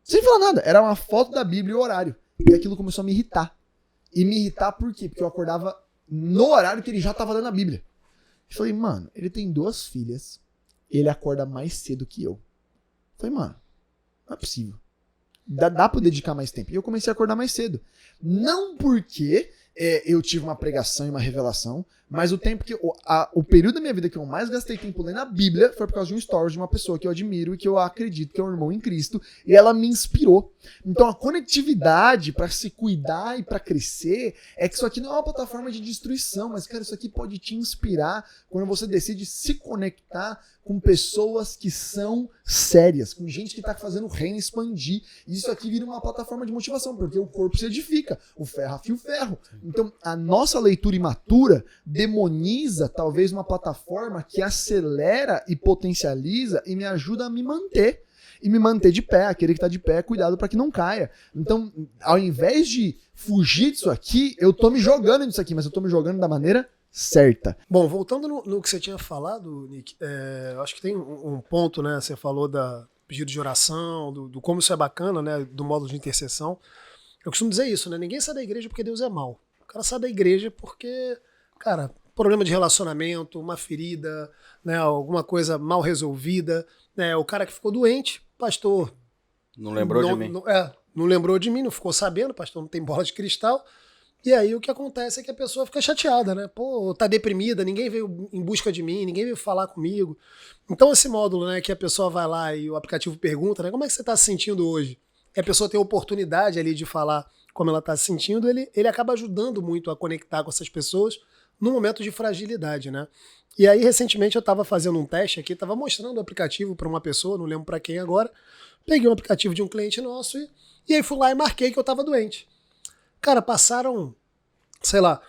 Sem falar nada. Era uma foto da Bíblia e o horário. E aquilo começou a me irritar. E me irritar por quê? Porque eu acordava no horário que ele já estava lendo a Bíblia. Eu falei, mano, ele tem 2 filhas. Ele acorda mais cedo que eu. Eu falei, mano, não é possível. Dá pra eu dedicar mais tempo. E eu comecei a acordar mais cedo. Não porque eu tive uma pregação e uma revelação, mas o tempo que o período da minha vida que eu mais gastei tempo lendo a Bíblia foi por causa de um story de uma pessoa que eu admiro e que eu acredito que é um irmão em Cristo, e ela me inspirou. Então a conectividade para se cuidar e para crescer é que isso aqui não é uma plataforma de destruição, mas cara, isso aqui pode te inspirar quando você decide se conectar com pessoas que são sérias, com gente que tá fazendo o reino expandir. Isso aqui vira uma plataforma de motivação, porque o corpo se edifica, o ferro afia o ferro. Então, a nossa leitura imatura demoniza talvez uma plataforma que acelera e potencializa e me ajuda a me manter. E me manter de pé, aquele que tá de pé, cuidado para que não caia. Então, ao invés de fugir disso aqui, eu tô me jogando nisso aqui, mas eu tô me jogando da maneira certa. Bom, voltando no que você tinha falado, Nick, eu acho que tem um ponto, né? Você falou da pedido de oração, do como isso é bacana, né? Do modo de intercessão. Eu costumo dizer isso, né? Ninguém sai da igreja porque Deus é mau. O cara sai da igreja porque, cara, problema de relacionamento, uma ferida, né? Alguma coisa mal resolvida, né? O cara que ficou doente, pastor. Não lembrou de mim. Não lembrou de mim, não ficou sabendo, pastor não tem bola de cristal. E aí o que acontece é que a pessoa fica chateada, né? Pô, tá deprimida, ninguém veio em busca de mim, ninguém veio falar comigo. Então esse módulo, né, que a pessoa vai lá e o aplicativo pergunta, né, como é que você tá se sentindo hoje? E a pessoa tem a oportunidade ali de falar como ela tá se sentindo, ele acaba ajudando muito a conectar com essas pessoas no momento de fragilidade, né? E aí recentemente eu tava fazendo um teste aqui, tava mostrando o aplicativo para uma pessoa, não lembro para quem agora. Peguei um aplicativo de um cliente nosso e aí fui lá e marquei que eu tava doente. Cara, passaram, sei lá,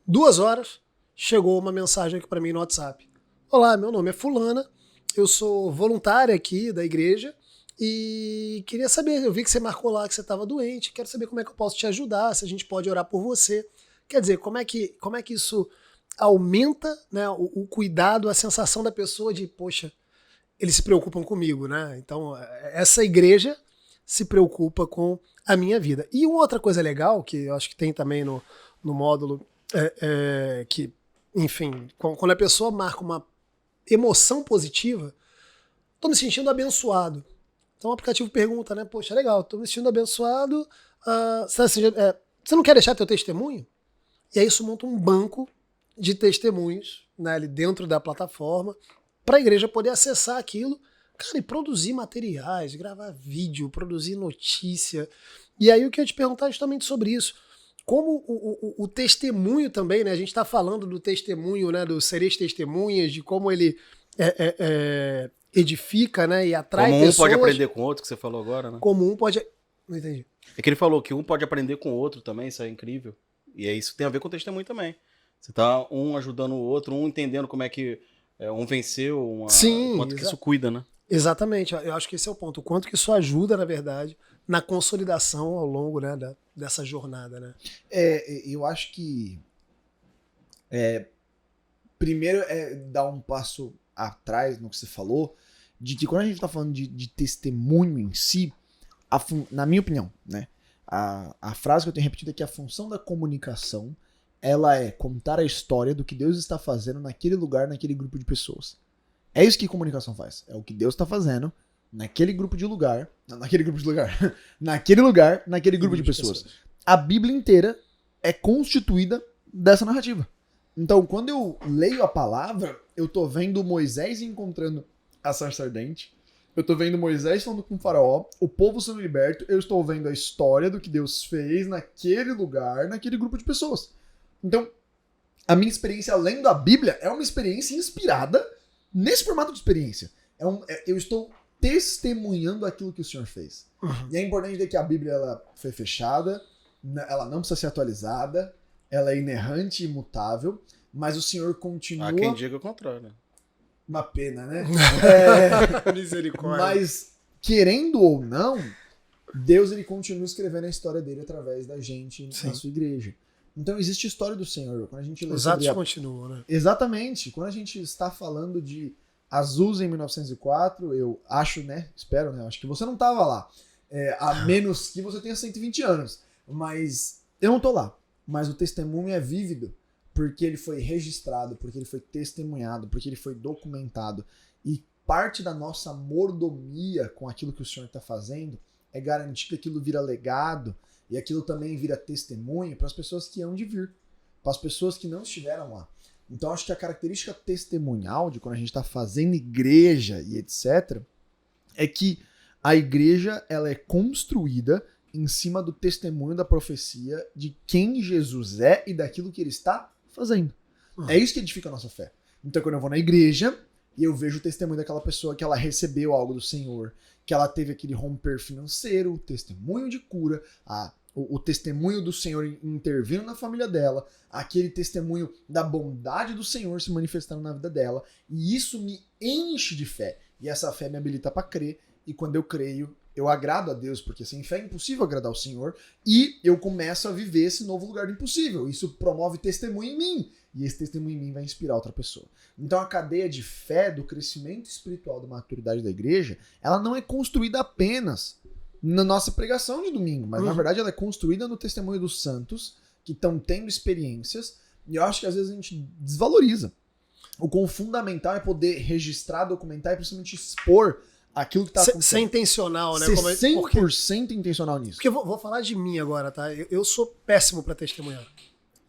2 horas, chegou uma mensagem aqui para mim no WhatsApp. Olá, meu nome é fulana, eu sou voluntária aqui da igreja e queria saber, eu vi que você marcou lá que você estava doente, quero saber como é que eu posso te ajudar, se a gente pode orar por você. Quer dizer, como é que isso aumenta, né, o cuidado, a sensação da pessoa de, poxa, eles se preocupam comigo, né? Então, essa igreja se preocupa com a minha vida. E uma outra coisa legal, que eu acho que tem também no módulo, que, enfim, quando a pessoa marca uma emoção positiva, tô me sentindo abençoado. Então o aplicativo pergunta, né? Poxa, legal, tô me sentindo abençoado, você não quer deixar teu testemunho? E aí isso monta um banco de testemunhos, né, ali dentro da plataforma, para a igreja poder acessar aquilo, cara, e produzir materiais, gravar vídeo, produzir notícia. E aí o que eu ia te perguntar é justamente sobre isso. Como o testemunho também, né? A gente está falando do testemunho, né? Do sereis testemunhas, de como ele edifica, né? E atrai pessoas. Como um pode aprender com o outro, que você falou agora, né? Como um pode... Não entendi. É que ele falou que um pode aprender com o outro também, isso é incrível. E isso tem a ver com o testemunho também. Você tá um ajudando o outro, um entendendo como é que um venceu, quanto que isso cuida, né? Exatamente, eu acho que esse é o ponto. O quanto que isso ajuda, na verdade, na consolidação ao longo, né, dessa jornada, né? Eu acho que primeiro dar um passo atrás no que você falou, de que quando a gente tá falando de testemunho em si, na minha opinião, né, a frase que eu tenho repetido é que a função da comunicação, ela é contar a história do que Deus está fazendo naquele lugar, naquele grupo de pessoas. É isso que comunicação faz. É o que Deus está fazendo naquele grupo de lugar. Naquele grupo de lugar. naquele lugar, naquele grupo de pessoas. A Bíblia inteira é constituída dessa narrativa. Então, quando eu leio a palavra, eu tô vendo Moisés encontrando a sarça ardente. Eu tô vendo Moisés falando com o faraó, o povo sendo liberto. Eu estou vendo a história do que Deus fez naquele lugar, naquele grupo de pessoas. Então, a minha experiência lendo a Bíblia é uma experiência inspirada nesse formato de experiência. Eu estou testemunhando aquilo que o Senhor fez. Uhum. E é importante dizer que a Bíblia ela foi fechada, ela não precisa ser atualizada, ela é inerrante e imutável. mas o Senhor continua... Há quem diga o contrário, né? Uma pena, né? Misericórdia. Mas, querendo ou não, Deus ele continua escrevendo a história dele através da gente na sua igreja. Então existe a história do Senhor. Quando a gente lê Os sobre atos continuam, né? Exatamente. Quando a gente está falando de Azusa em 1904, eu acho, né? Espero, né? Acho que você não estava lá. A menos que você tenha 120 anos. Mas eu não tô lá. Mas o testemunho é vívido porque ele foi registrado, porque ele foi testemunhado, porque ele foi documentado. E parte da nossa mordomia com aquilo que o Senhor está fazendo é garantir que aquilo vira legado e aquilo também vira testemunho para as pessoas que hão de vir, para as pessoas que não estiveram lá. Então acho que a característica testemunhal de quando a gente está fazendo igreja e etc. é que a igreja ela é construída em cima do testemunho da profecia de quem Jesus é e daquilo que ele está fazendo. É isso que edifica a nossa fé. Então quando eu vou na igreja e eu vejo o testemunho daquela pessoa que ela recebeu algo do Senhor, que ela teve aquele romper financeiro, o testemunho de cura, o testemunho do Senhor intervindo na família dela, aquele testemunho da bondade do Senhor se manifestando na vida dela, e isso me enche de fé. E essa fé me habilita para crer, e quando eu creio, eu agrado a Deus, porque sem fé é impossível agradar o Senhor, e eu começo a viver esse novo lugar do impossível. Isso promove testemunho em mim, e esse testemunho em mim vai inspirar outra pessoa. Então a cadeia de fé, do crescimento espiritual, da maturidade da igreja, ela não é construída apenas na nossa pregação de domingo, mas na verdade ela é construída no testemunho dos santos, que estão tendo experiências, e eu acho que às vezes a gente desvaloriza. O quão fundamental é poder registrar, documentar e principalmente expor aquilo que tá acontecendo. Ser intencional, né? Ser 100% intencional nisso. Porque eu vou falar de mim agora, tá? Eu sou péssimo pra testemunhar.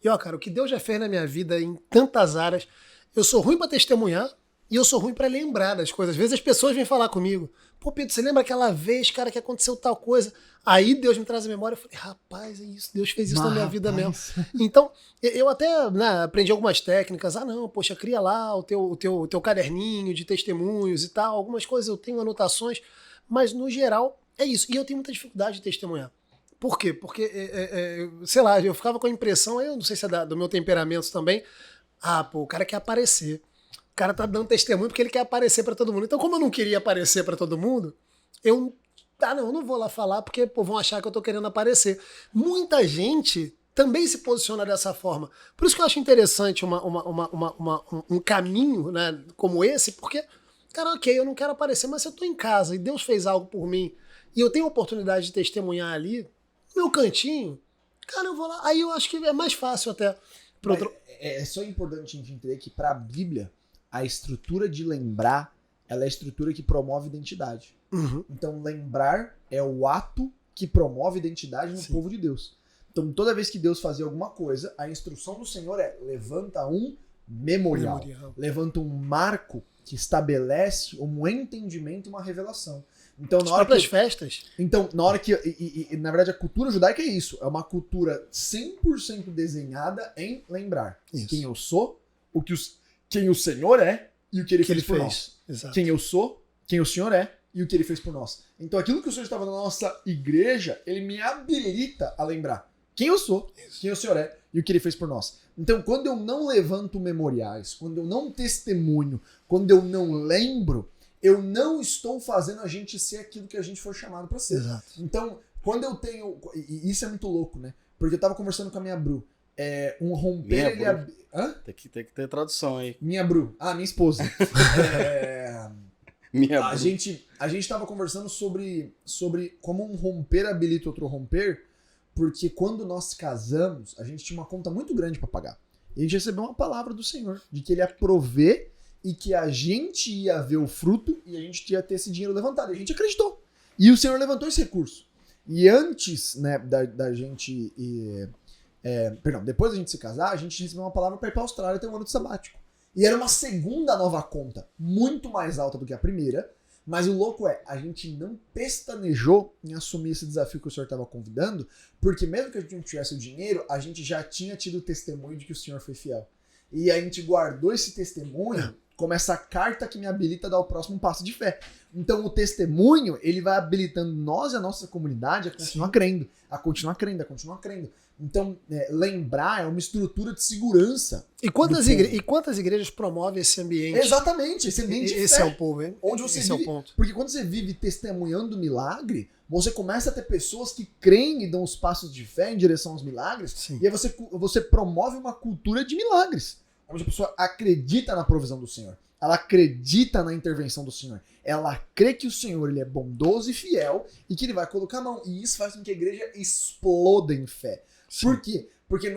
E ó, cara, o que Deus já fez na minha vida em tantas áreas, eu sou ruim pra testemunhar e eu sou ruim pra lembrar das coisas. Às vezes as pessoas vêm falar comigo, pô, Pedro, você lembra aquela vez, cara, que aconteceu tal coisa? Aí Deus me traz a memória, eu falei, rapaz, é isso, Deus fez isso na minha vida mesmo. Então, eu até aprendi algumas técnicas, não, poxa, cria lá o teu caderninho de testemunhos e tal, algumas coisas eu tenho anotações, mas no geral é isso. E eu tenho muita dificuldade de testemunhar. Por quê? Porque, sei lá, eu ficava com a impressão, eu não sei se é do meu temperamento também, o cara quer aparecer. O cara tá dando testemunho porque ele quer aparecer pra todo mundo. Então, como eu não queria aparecer pra todo mundo, eu não vou lá falar porque vão achar que eu tô querendo aparecer. Muita gente também se posiciona dessa forma. Por isso que eu acho interessante um caminho, né, como esse, porque, cara, ok, eu não quero aparecer, mas se eu tô em casa e Deus fez algo por mim e eu tenho a oportunidade de testemunhar ali, no meu cantinho, cara, eu vou lá. Aí eu acho que é mais fácil até. É só importante a gente entender que pra Bíblia, a estrutura de lembrar, ela é a estrutura que promove identidade. Uhum. Então, lembrar é o ato que promove identidade no povo de Deus. Então, toda vez que Deus fazia alguma coisa, a instrução do Senhor é levanta um memorial. Levanta um marco que estabelece um entendimento, uma revelação. Então, as próprias festas. Então, na hora que... E, na verdade, a cultura judaica é isso. É uma cultura 100% desenhada em lembrar quem eu sou, quem o Senhor é e o que ele fez por nós. Exato. Quem eu sou, quem o Senhor é e o que ele fez por nós. Então aquilo que o Senhor estava na nossa igreja, ele me habilita a lembrar quem eu sou, quem o Senhor é e o que ele fez por nós. Então quando eu não levanto memoriais, quando eu não testemunho, quando eu não lembro, eu não estou fazendo a gente ser aquilo que a gente foi chamado para ser. Exato. Então, quando eu tenho... E isso é muito louco, né? Porque eu tava conversando com a minha Bru. Um romper... Hã? Tem que ter tradução aí. Minha Bru. Minha esposa. Minha a gente tava conversando sobre como um romper habilita outro romper, porque quando nós casamos, a gente tinha uma conta muito grande para pagar. E a gente recebeu uma palavra do Senhor, de que ele ia prover e que a gente ia ver o fruto e a gente ia ter esse dinheiro levantado. E a gente acreditou. E o Senhor levantou esse recurso. E antes, né, da gente... depois da gente se casar, a gente recebeu uma palavra para ir pra Austrália ter um ano de sabático. E era uma segunda nova conta, muito mais alta do que a primeira, mas o louco a gente não pestanejou em assumir esse desafio que o Senhor estava convidando, porque mesmo que a gente não tivesse o dinheiro, a gente já tinha tido o testemunho de que o Senhor foi fiel. E a gente guardou esse testemunho como essa carta que me habilita a dar o próximo passo de fé. Então o testemunho, ele vai habilitando nós e a nossa comunidade a continuar crendo, a continuar crendo, a continuar crendo. Então, lembrar é uma estrutura de segurança. E quantas igrejas promovem esse ambiente? Exatamente, esse ambiente de Esse fé, é o povo, hein? onde você Esse é vive, o ponto. porque quando você vive testemunhando milagre, você começa a ter pessoas que creem e dão os passos de fé em direção aos milagres, Sim. e aí você promove uma cultura de milagres, onde a pessoa acredita na provisão do Senhor, ela acredita na intervenção do Senhor, ela crê que o Senhor ele é bondoso e fiel e que ele vai colocar a mão, e isso faz com que a igreja exploda em fé. Sim. Por quê? Porque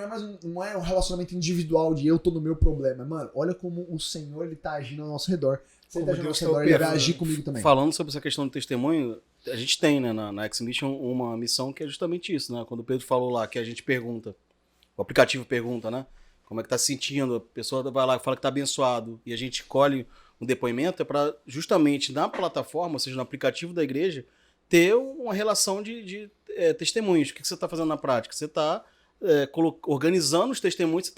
não é um relacionamento individual de eu tô no meu problema. Mano, olha como o Senhor ele tá agindo ao nosso redor. Se ele tá agindo ao nosso redor, ele vai agir comigo também. Falando sobre essa questão do testemunho, a gente tem, né, na X-Mission uma missão que é justamente isso, né? Quando o Pedro falou lá, que a gente pergunta, o aplicativo pergunta, né? Como é que tá se sentindo, a pessoa vai lá e fala que tá abençoado, e a gente colhe um depoimento, é para justamente na plataforma, ou seja, no aplicativo da igreja, ter uma relação de testemunhos. O que você está fazendo na prática? Você está organizando os testemunhos, você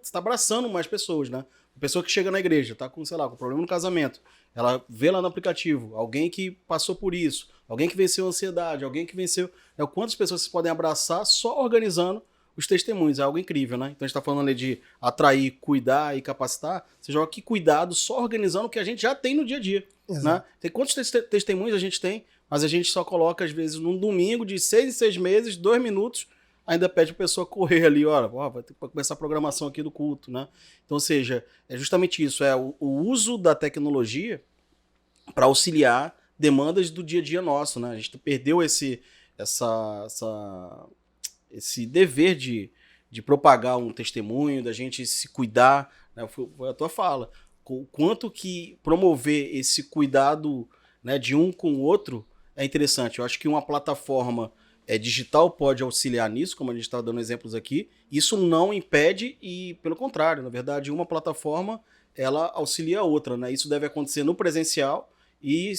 está abraçando mais pessoas, né? A pessoa que chega na igreja, está com, sei lá, com problema no casamento, ela vê lá no aplicativo, alguém que passou por isso, alguém que venceu a ansiedade, alguém que venceu... Quantas pessoas vocês podem abraçar só organizando os testemunhos? É algo incrível, né? Então a gente está falando ali de atrair, cuidar e capacitar. Você joga que cuidado só organizando o que a gente já tem no dia a dia. Né? Tem quantos testemunhos a gente tem, mas a gente só coloca, às vezes, num domingo de 6 em 6 meses, 2 minutos, ainda pede a pessoa correr ali, olha, vai ter que começar a programação aqui do culto, né? Então, ou seja, é justamente isso, o uso da tecnologia para auxiliar demandas do dia a dia nosso, né? A gente perdeu esse dever de propagar um testemunho, da gente se cuidar, né? Foi a tua fala. O quanto que promover esse cuidado, né, de um com o outro é interessante. Eu acho que uma plataforma digital pode auxiliar nisso, como a gente está dando exemplos aqui. Isso não impede e, pelo contrário, na verdade, uma plataforma ela auxilia a outra, né? Isso deve acontecer no presencial e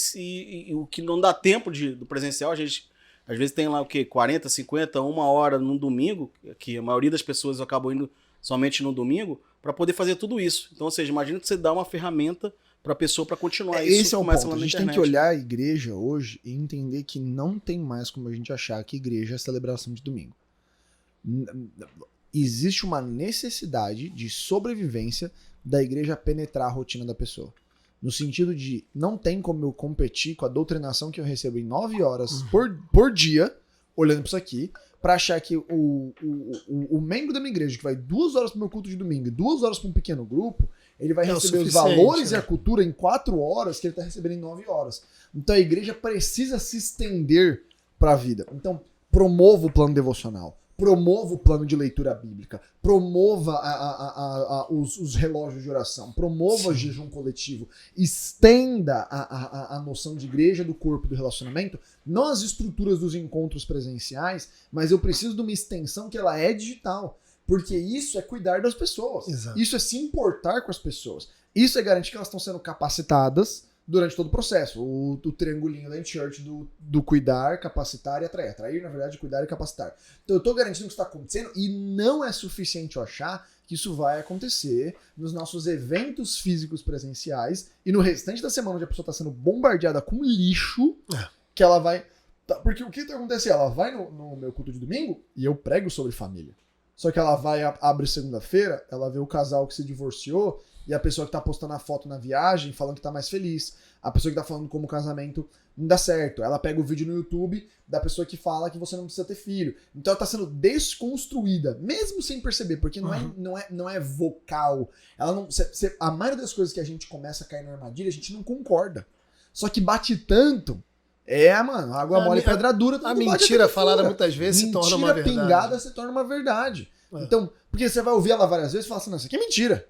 o que não dá tempo do presencial, a gente às vezes tem lá o quê? 40, 50, 1 hora no domingo, que a maioria das pessoas acabam indo somente no domingo, para poder fazer tudo isso. Então, ou seja, imagina que você dá uma ferramenta para a pessoa para continuar isso. Esse é o ponto. A gente tem que olhar a igreja hoje e entender que não tem mais como a gente achar que igreja é celebração de domingo. Existe uma necessidade de sobrevivência da igreja penetrar a rotina da pessoa. No sentido de não tem como eu competir com a doutrinação que eu recebo em 9 horas por dia, olhando para isso aqui, para achar que o membro da minha igreja, que vai 2 horas pro meu culto de domingo e 2 horas para um pequeno grupo, ele vai receber os valores e a cultura em 4 horas que ele está recebendo em 9 horas. Então a igreja precisa se estender para a vida. Então promova o plano devocional, promova o plano de leitura bíblica, promova os relógios de oração, promova o jejum coletivo, estenda a noção de igreja, do corpo, do relacionamento, não as estruturas dos encontros presenciais, mas eu preciso de uma extensão que ela é digital, porque isso é cuidar das pessoas, Exato. Isso é se importar com as pessoas, isso é garantir que elas estão sendo capacitadas durante todo o processo, o triangulinho da Church do cuidar, capacitar e atrair. Atrair, na verdade, cuidar e capacitar. Então eu estou garantindo que isso está acontecendo e não é suficiente eu achar que isso vai acontecer nos nossos eventos físicos presenciais e no restante da semana onde a pessoa está sendo bombardeada com lixo, que ela vai... Porque o que acontece? Ela vai no meu culto de domingo e eu prego sobre família. Só que ela abre segunda-feira, ela vê o casal que se divorciou e a pessoa que tá postando a foto na viagem falando que tá mais feliz. A pessoa que tá falando como o casamento não dá certo. Ela pega o vídeo no YouTube da pessoa que fala que você não precisa ter filho. Então ela tá sendo desconstruída, mesmo sem perceber, porque não é vocal. Ela não, a maioria das coisas que a gente começa a cair na armadilha, a gente não concorda. Só que bate tanto. Mano, água mole e pedra dura. A mentira falada muitas vezes se torna uma verdade. Mentira pingada se torna uma verdade. Então, porque você vai ouvir ela várias vezes e fala assim, não, isso aqui é mentira.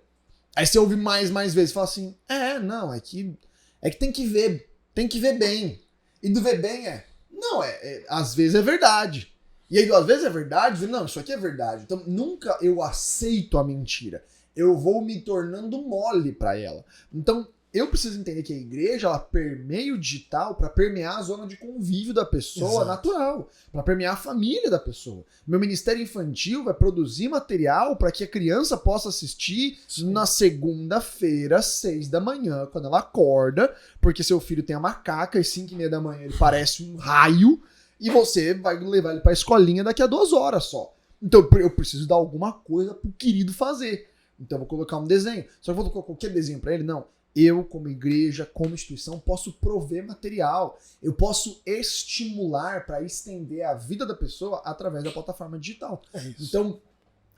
Aí você ouve mais vezes e fala assim, não, é que tem que ver bem. E do ver bem às vezes é verdade. E aí, às vezes é verdade, não, isso aqui é verdade. Então, nunca eu aceito a mentira. Eu vou me tornando mole pra ela. Então, eu preciso entender que a igreja, ela permeia o digital para permear a zona de convívio da pessoa natural, para permear a família da pessoa. Meu ministério infantil vai produzir material para que a criança possa assistir na segunda-feira, 6 da manhã, quando ela acorda, porque seu filho tem a macaca e 5:30 da manhã ele parece um raio, e você vai levar ele para a escolinha daqui a 2 horas só. Então eu preciso dar alguma coisa pro querido fazer. Então eu vou colocar um desenho. Só que eu vou colocar qualquer desenho pra ele? Não. Eu, como igreja, como instituição, posso prover material. Eu posso estimular para estender a vida da pessoa através da plataforma digital. Então,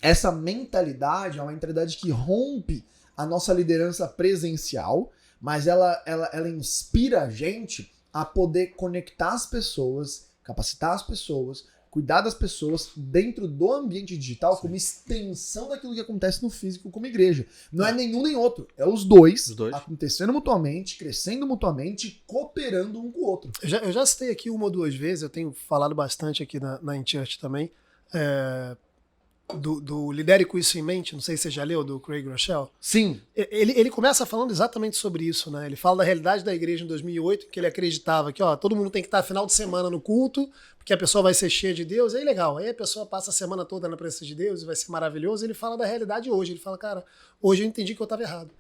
essa mentalidade é uma mentalidade que rompe a nossa liderança presencial, mas ela inspira a gente a poder conectar as pessoas, capacitar as pessoas, cuidar das pessoas dentro do ambiente digital como extensão daquilo que acontece no físico como igreja. Não é nenhum nem outro, é os dois acontecendo mutuamente, crescendo mutuamente, cooperando um com o outro. Eu já citei aqui uma ou duas vezes, eu tenho falado bastante aqui na InChurch também, do Lidere com Isso em Mente, não sei se você já leu, do Craig Rochelle. Sim. Ele começa falando exatamente sobre isso, né? Ele fala da realidade da igreja em 2008, que ele acreditava que todo mundo tem que estar final de semana no culto, porque a pessoa vai ser cheia de Deus, aí legal, aí a pessoa passa a semana toda na presença de Deus e vai ser maravilhoso. Ele fala da realidade hoje, ele fala, cara, hoje eu entendi que eu estava errado.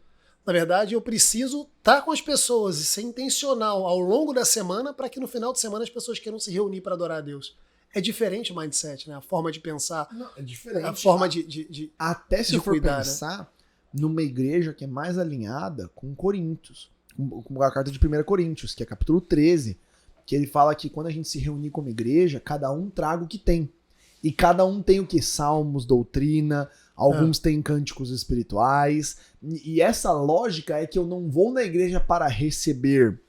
Na verdade, eu preciso estar com as pessoas e ser intencional ao longo da semana para que no final de semana as pessoas queiram se reunir para adorar a Deus. É diferente o mindset, né? A forma de pensar. Não, é diferente. A forma de até se de eu for cuidar, pensar, né, numa igreja que é mais alinhada com Coríntios, com a carta de 1 Coríntios, que é capítulo 13, que ele fala que quando a gente se reunir como igreja, cada um traga o que tem. E cada um tem o que? Salmos, doutrina, alguns têm cânticos espirituais. E essa lógica é que eu não vou na igreja para receber,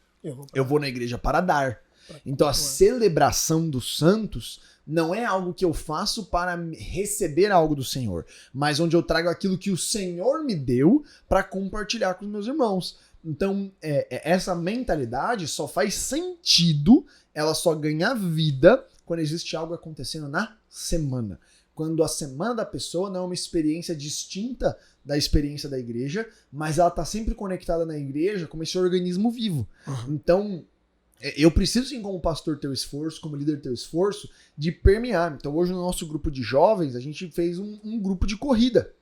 eu vou na igreja para dar. Então a celebração dos santos não é algo que eu faço para receber algo do Senhor, mas onde eu trago aquilo que o Senhor me deu para compartilhar com os meus irmãos. Então essa mentalidade só faz sentido, ela só ganha vida quando existe algo acontecendo na semana. Quando a semana da pessoa não é uma experiência distinta da experiência da igreja, mas ela está sempre conectada na igreja como esse organismo vivo. Então eu preciso, sim, como pastor, ter o esforço, como líder, ter o esforço de permear. Então, hoje, no nosso grupo de jovens, a gente fez um grupo de corrida.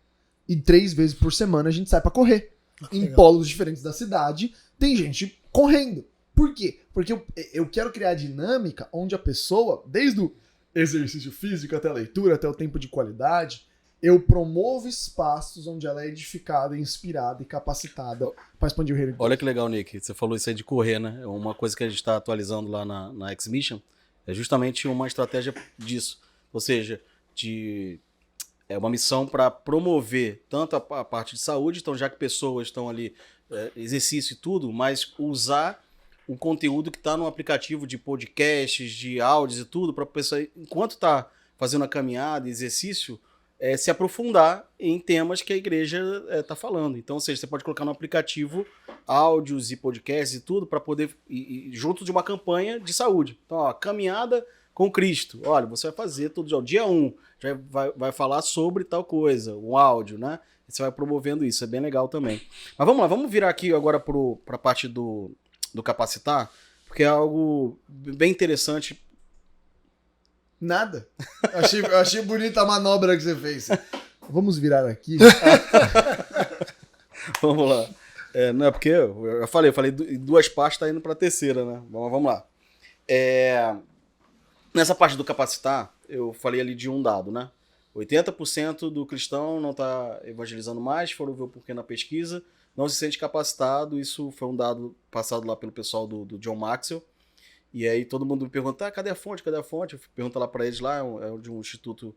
E 3 vezes por semana a gente sai pra correr. Em polos diferentes da cidade, tem gente correndo. Por quê? Porque eu quero criar dinâmica onde a pessoa, desde o exercício físico até a leitura, até o tempo de qualidade, eu promovo espaços onde ela é edificada, inspirada e capacitada para expandir o reino de Deus. Olha que legal, Nick. Você falou isso aí de correr, né? Uma coisa que a gente está atualizando lá na X-Mission é justamente uma estratégia disso. Ou seja, é uma missão para promover tanto a parte de saúde, então já que pessoas estão ali, exercício e tudo, mas usar o conteúdo que está no aplicativo de podcasts, de áudios e tudo, para a pessoa, enquanto está fazendo a caminhada, exercício, se aprofundar em temas que a igreja está falando. Então, ou seja, você pode colocar no aplicativo áudios e podcasts e tudo para poder ir junto de uma campanha de saúde. Então, caminhada com Cristo. Olha, você vai fazer todo dia 1, já vai falar sobre tal coisa, um áudio, né? Você vai promovendo isso, é bem legal também. Mas vamos lá, vamos virar aqui agora para a parte do capacitar, porque é algo bem interessante. Nada. Eu achei bonita a manobra que você fez. Vamos virar aqui. Vamos lá. Não é porque eu falei em 2 partes, tá indo para a terceira, né? Vamos lá. Nessa parte do capacitar, eu falei ali de um dado, né? 80% do cristão não está evangelizando mais, foram ver o porquê na pesquisa, não se sente capacitado. Isso foi um dado passado lá pelo pessoal do John Maxwell. E aí todo mundo me pergunta, cadê a fonte? Eu pergunto lá para eles lá, é de um instituto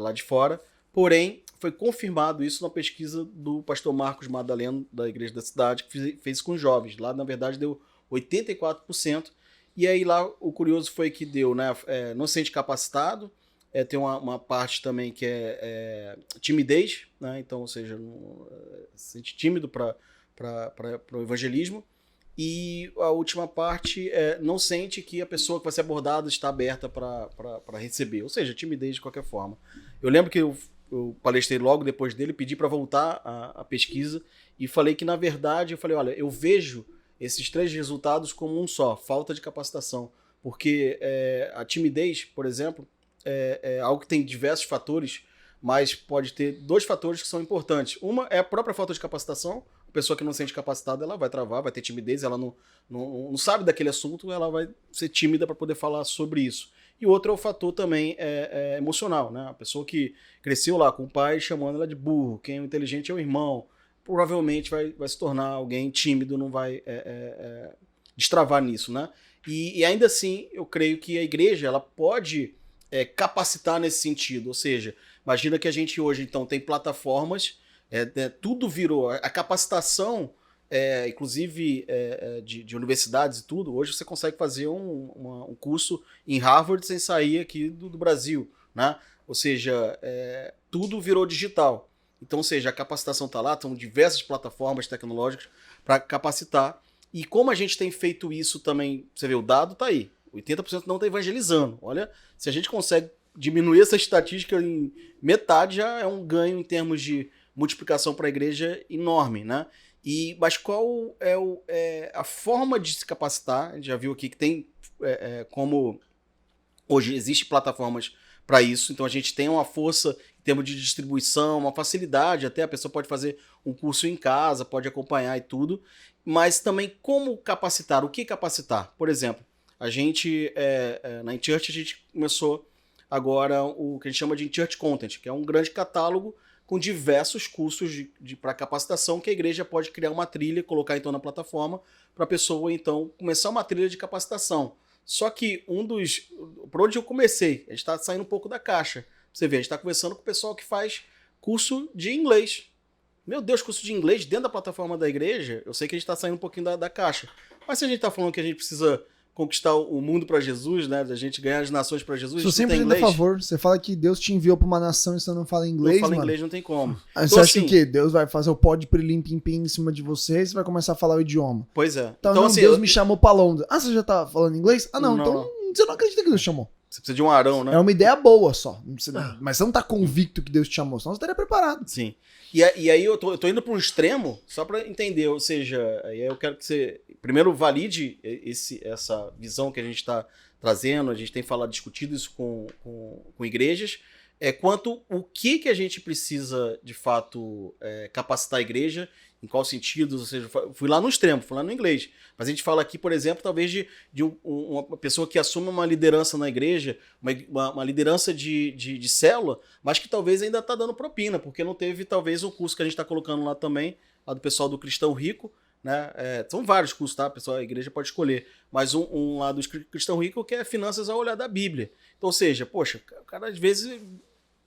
lá de fora. Porém, foi confirmado isso na pesquisa do pastor Marcos Madaleno, da Igreja da Cidade, que fez com jovens. Lá, na verdade, deu 84%. E aí lá o curioso foi que deu, né? Não se sente capacitado, tem uma parte também que é timidez, né? Então, ou seja, se sente tímido para o evangelismo. E a última parte não sente que a pessoa que vai ser abordada está aberta para receber. Ou seja, timidez de qualquer forma. Eu lembro que eu palestrei logo depois dele, pedi para voltar a pesquisa e falei que, na verdade, olha, eu vejo esses 3 resultados como um só, falta de capacitação. Porque a timidez, por exemplo, é algo que tem diversos fatores, mas pode ter 2 fatores que são importantes. Uma é a própria falta de capacitação. A pessoa que não se sente capacitada, ela vai travar, vai ter timidez, ela não sabe daquele assunto, ela vai ser tímida para poder falar sobre isso. E outro é o fator também emocional, né? A pessoa que cresceu lá com o pai chamando ela de burro, quem é inteligente é o irmão, provavelmente vai se tornar alguém tímido, não vai destravar nisso, né? E ainda assim, eu creio que a igreja ela pode capacitar nesse sentido, ou seja, imagina que a gente hoje então tem plataformas, tudo virou, a capacitação, inclusive de universidades e tudo, hoje você consegue fazer um curso em Harvard sem sair aqui do Brasil, né? Ou seja, tudo virou digital. Então, ou seja, a capacitação está lá, são diversas plataformas tecnológicas para capacitar. E como a gente tem feito isso também, você vê, o dado está aí. 80% não está evangelizando. Olha, se a gente consegue diminuir essa estatística em metade, já é um ganho em termos de multiplicação para a igreja enorme, né? Mas qual é a forma de se capacitar? A gente já viu aqui que tem como hoje existem plataformas para isso, então a gente tem uma força em termos de distribuição, uma facilidade, até a pessoa pode fazer um curso em casa, pode acompanhar e tudo, mas também como capacitar, o que capacitar? Por exemplo, a gente, na InChurch, a gente começou agora o que a gente chama de InChurch Content, que é um grande catálogo com diversos cursos para capacitação que a igreja pode criar uma trilha, colocar então na plataforma, para a pessoa então começar uma trilha de capacitação. Só que por onde eu comecei, a gente está saindo um pouco da caixa. Você vê, a gente está conversando com o pessoal que faz curso de inglês. Meu Deus, curso de inglês dentro da plataforma da igreja, eu sei que a gente está saindo um pouquinho da caixa. Mas se a gente está falando que a gente precisa conquistar o mundo para Jesus, né? Da gente ganhar as nações para Jesus. Sou sempre a favor. Você fala que Deus te enviou para uma nação e você não fala inglês, não fala mano. Inglês, não tem como. Aí então, você acha que Deus vai fazer o pó de prilim pim pim em cima de você e você vai começar a falar o idioma? Pois é. Então não, assim, Deus me chamou para Londres. Ah, você já tá falando inglês? Ah, não. Então você não acredita que Deus chamou. Você precisa de um Arão, né? É uma ideia boa só. Mas você não tá convicto que Deus te chamou, senão você estaria preparado. Sim. E aí eu tô indo para um extremo só para entender, ou seja, aí eu quero que você primeiro valide essa visão que a gente está trazendo, a gente tem discutido isso com igrejas, quanto o que a gente precisa de fato capacitar a igreja, em qual sentido, ou seja, fui lá no extremo, fui lá no inglês, mas a gente fala aqui, por exemplo, talvez de uma pessoa que assume uma liderança na igreja, uma liderança de célula, mas que talvez ainda está dando propina, porque não teve talvez um curso que a gente está colocando lá também, lá do pessoal do Cristão Rico, né? São vários cursos, tá, pessoal? A igreja pode escolher, mas um lá do Cristão Rico que é Finanças ao Olhar da Bíblia. Então, ou seja, poxa, o cara às vezes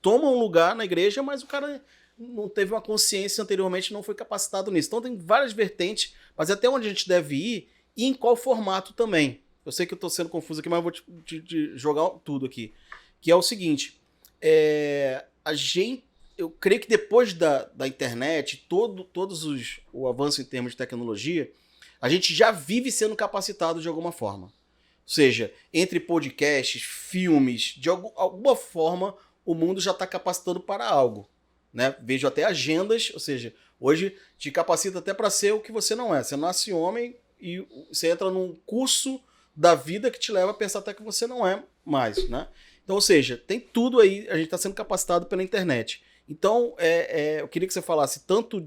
toma um lugar na igreja, mas o cara não teve uma consciência anteriormente, não foi capacitado nisso. Então tem várias vertentes, mas até onde a gente deve ir e em qual formato também. Eu sei que eu estou sendo confuso aqui, mas eu vou te jogar tudo aqui. Que é o seguinte, eu creio que depois da internet, o avanço em termos de tecnologia, a gente já vive sendo capacitado de alguma forma. Ou seja, entre podcasts, filmes, de alguma forma, o mundo já está capacitando para algo. Né? Vejo até agendas, ou seja, hoje te capacita até para ser o que você não é. Você nasce homem e você entra num curso da vida que te leva a pensar até que você não é mais. Né? Então, ou seja, tem tudo aí, a gente está sendo capacitado pela internet. Então, eu queria que você falasse tanto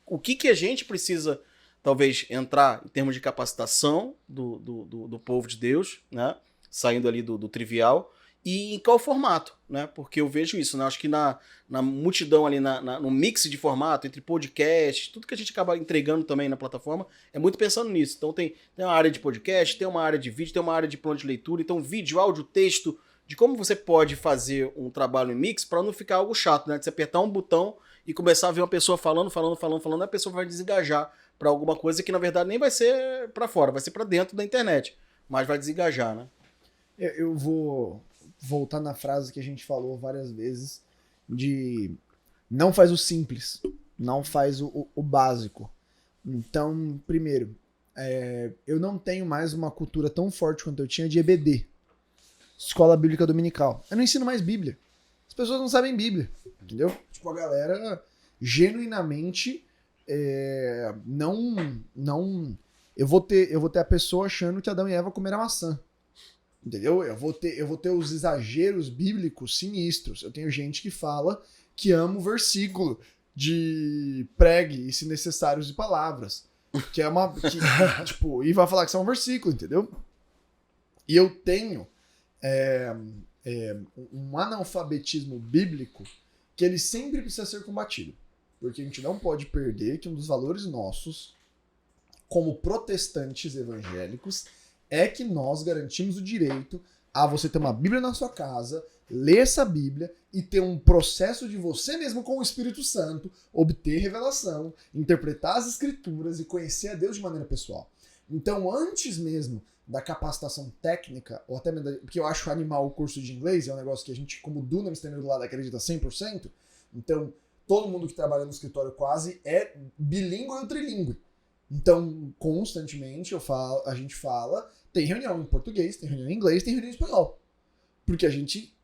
o que a gente precisa, talvez, entrar em termos de capacitação do povo de Deus, né? Saindo ali do trivial, e em qual formato, né? Porque eu vejo isso, né? Acho que na multidão ali, no mix de formato, entre podcast, tudo que a gente acaba entregando também na plataforma, é muito pensando nisso. Então tem uma área de podcast, tem uma área de vídeo, tem uma área de plano de leitura, então vídeo, áudio, texto, de como você pode fazer um trabalho em mix para não ficar algo chato, né? De você apertar um botão e começar a ver uma pessoa falando, a pessoa vai desengajar para alguma coisa que na verdade nem vai ser para fora, vai ser para dentro da internet, mas vai desengajar, né? Eu vou voltar na frase que a gente falou várias vezes de não faz o simples, não faz o básico. Então, primeiro, eu não tenho mais uma cultura tão forte quanto eu tinha de EBD, Escola Bíblica Dominical. Eu não ensino mais Bíblia. As pessoas não sabem Bíblia, entendeu? Tipo, a galera genuinamente não... Eu vou ter a pessoa achando que Adão e Eva comeram maçã. Entendeu? Eu vou ter os exageros bíblicos sinistros. Eu tenho gente que fala que ama o versículo de pregue e, se necessário, de palavras. Que é tipo, e vai falar que isso é um versículo, entendeu? E eu tenho um analfabetismo bíblico que ele sempre precisa ser combatido. Porque a gente não pode perder que um dos valores nossos, como protestantes evangélicos, é que nós garantimos o direito a você ter uma Bíblia na sua casa, ler essa Bíblia e ter um processo de você mesmo com o Espírito Santo, obter revelação, interpretar as Escrituras e conhecer a Deus de maneira pessoal. Então, antes mesmo da capacitação técnica, ou até mesmo porque eu acho animal o curso de inglês, é um negócio que a gente, como Dunamis tem do lado, acredita 100%, então todo mundo que trabalha no escritório quase é bilíngue ou trilingue. Então, constantemente a gente fala, tem reunião em português, tem reunião em inglês, tem reunião em espanhol. Porque a gente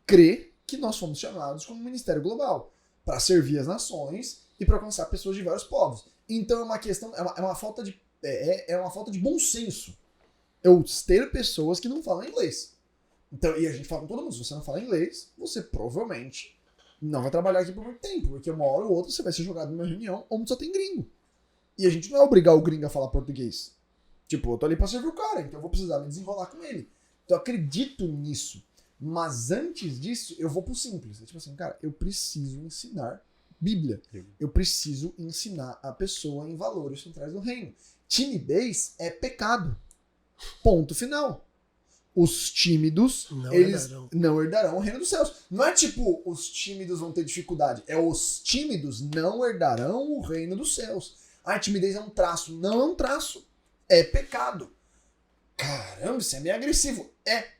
crê que nós fomos chamados como um ministério global para servir as nações e para alcançar pessoas de vários povos. Então é uma questão, é uma falta de bom senso eu ter pessoas que não falam inglês. Então, e a gente fala com todo mundo, se você não fala inglês, você provavelmente não vai trabalhar aqui por muito tempo, porque uma hora ou outra você vai ser jogado numa reunião onde só tem gringo. E a gente não vai obrigar o gringo a falar português. Tipo, eu tô ali pra servir o cara, então eu vou precisar me desenrolar com ele. Então eu acredito nisso. Mas antes disso, eu vou pro simples. É tipo assim, cara, eu preciso ensinar Bíblia. Eu preciso ensinar a pessoa em valores centrais do reino. Timidez é pecado. Ponto final. Os tímidos, eles não herdarão o reino dos céus. Não é tipo, os tímidos vão ter dificuldade. É os tímidos não herdarão o reino dos céus. A timidez é um traço. Não é um traço. É pecado. Caramba, isso é meio agressivo. É.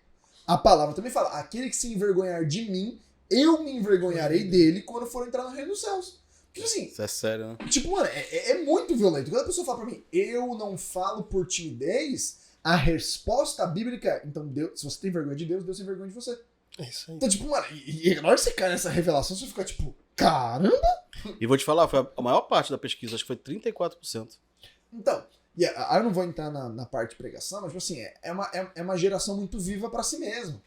A palavra também fala, aquele que se envergonhar de mim, eu me envergonharei dele quando for entrar no reino dos céus. Tipo assim... Isso é sério, né? Tipo, mano, é muito violento. Quando a pessoa fala pra mim, eu não falo por timidez, a resposta bíblica é, então, Deus, se você tem vergonha de Deus, Deus tem vergonha de você. É isso aí. Então, tipo, mano, e na hora que você cai nessa revelação, você fica tipo, caramba! E vou te falar, foi a maior parte da pesquisa, acho que foi 34%. Então, e aí eu não vou entrar na parte de pregação, mas, tipo assim, é uma geração muito viva pra si mesmo.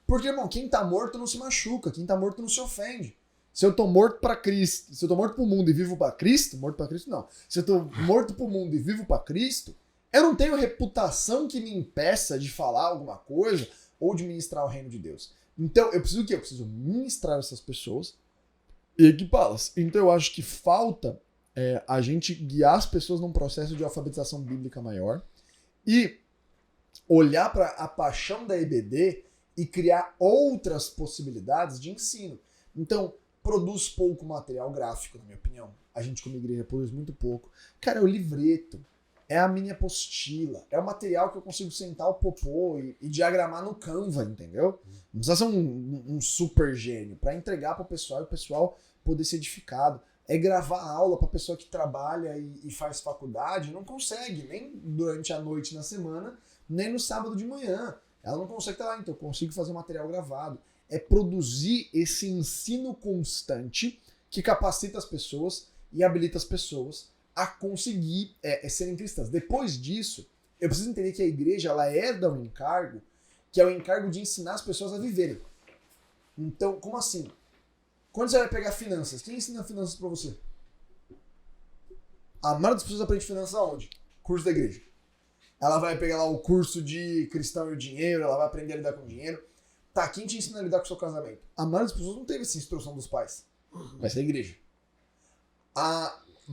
Porque, irmão, quem tá morto não se machuca, quem tá morto não se ofende. Se eu tô morto pra Cristo, se eu tô morto pro mundo e vivo pra Cristo, morto pra Cristo não. Se eu tô morto pro mundo e vivo pra Cristo, eu não tenho reputação que me impeça de falar alguma coisa ou de ministrar o reino de Deus. Então, eu preciso o quê? Eu preciso ministrar essas pessoas e equipá-las. Então, eu acho que falta a gente guiar as pessoas num processo de alfabetização bíblica maior e olhar para a paixão da EBD e criar outras possibilidades de ensino. Então, produz pouco material gráfico, na minha opinião. A gente, como igreja, produz muito pouco. Cara, é o livreto, é a mini apostila, é o material que eu consigo sentar o popô e diagramar no Canva, entendeu? Não precisa ser um super gênio para entregar para o pessoal e o pessoal poder ser edificado. É gravar aula para pessoa que trabalha e faz faculdade, não consegue, nem durante a noite na semana, nem no sábado de manhã. Ela não consegue estar lá, então eu consigo fazer material gravado. É produzir esse ensino constante que capacita as pessoas e habilita as pessoas a conseguir serem cristãs. Depois disso, eu preciso entender que a igreja ela herda um encargo, que é o encargo de ensinar as pessoas a viverem. Então, como assim? Quando você vai pegar finanças, quem ensina finanças pra você? A maioria das pessoas aprende finanças aonde? Curso da igreja. Ela vai pegar lá o curso de cristão e o dinheiro, ela vai aprender a lidar com dinheiro. Tá, quem te ensina a lidar com o seu casamento? A maioria das pessoas não teve essa instrução dos pais. Vai ser a igreja.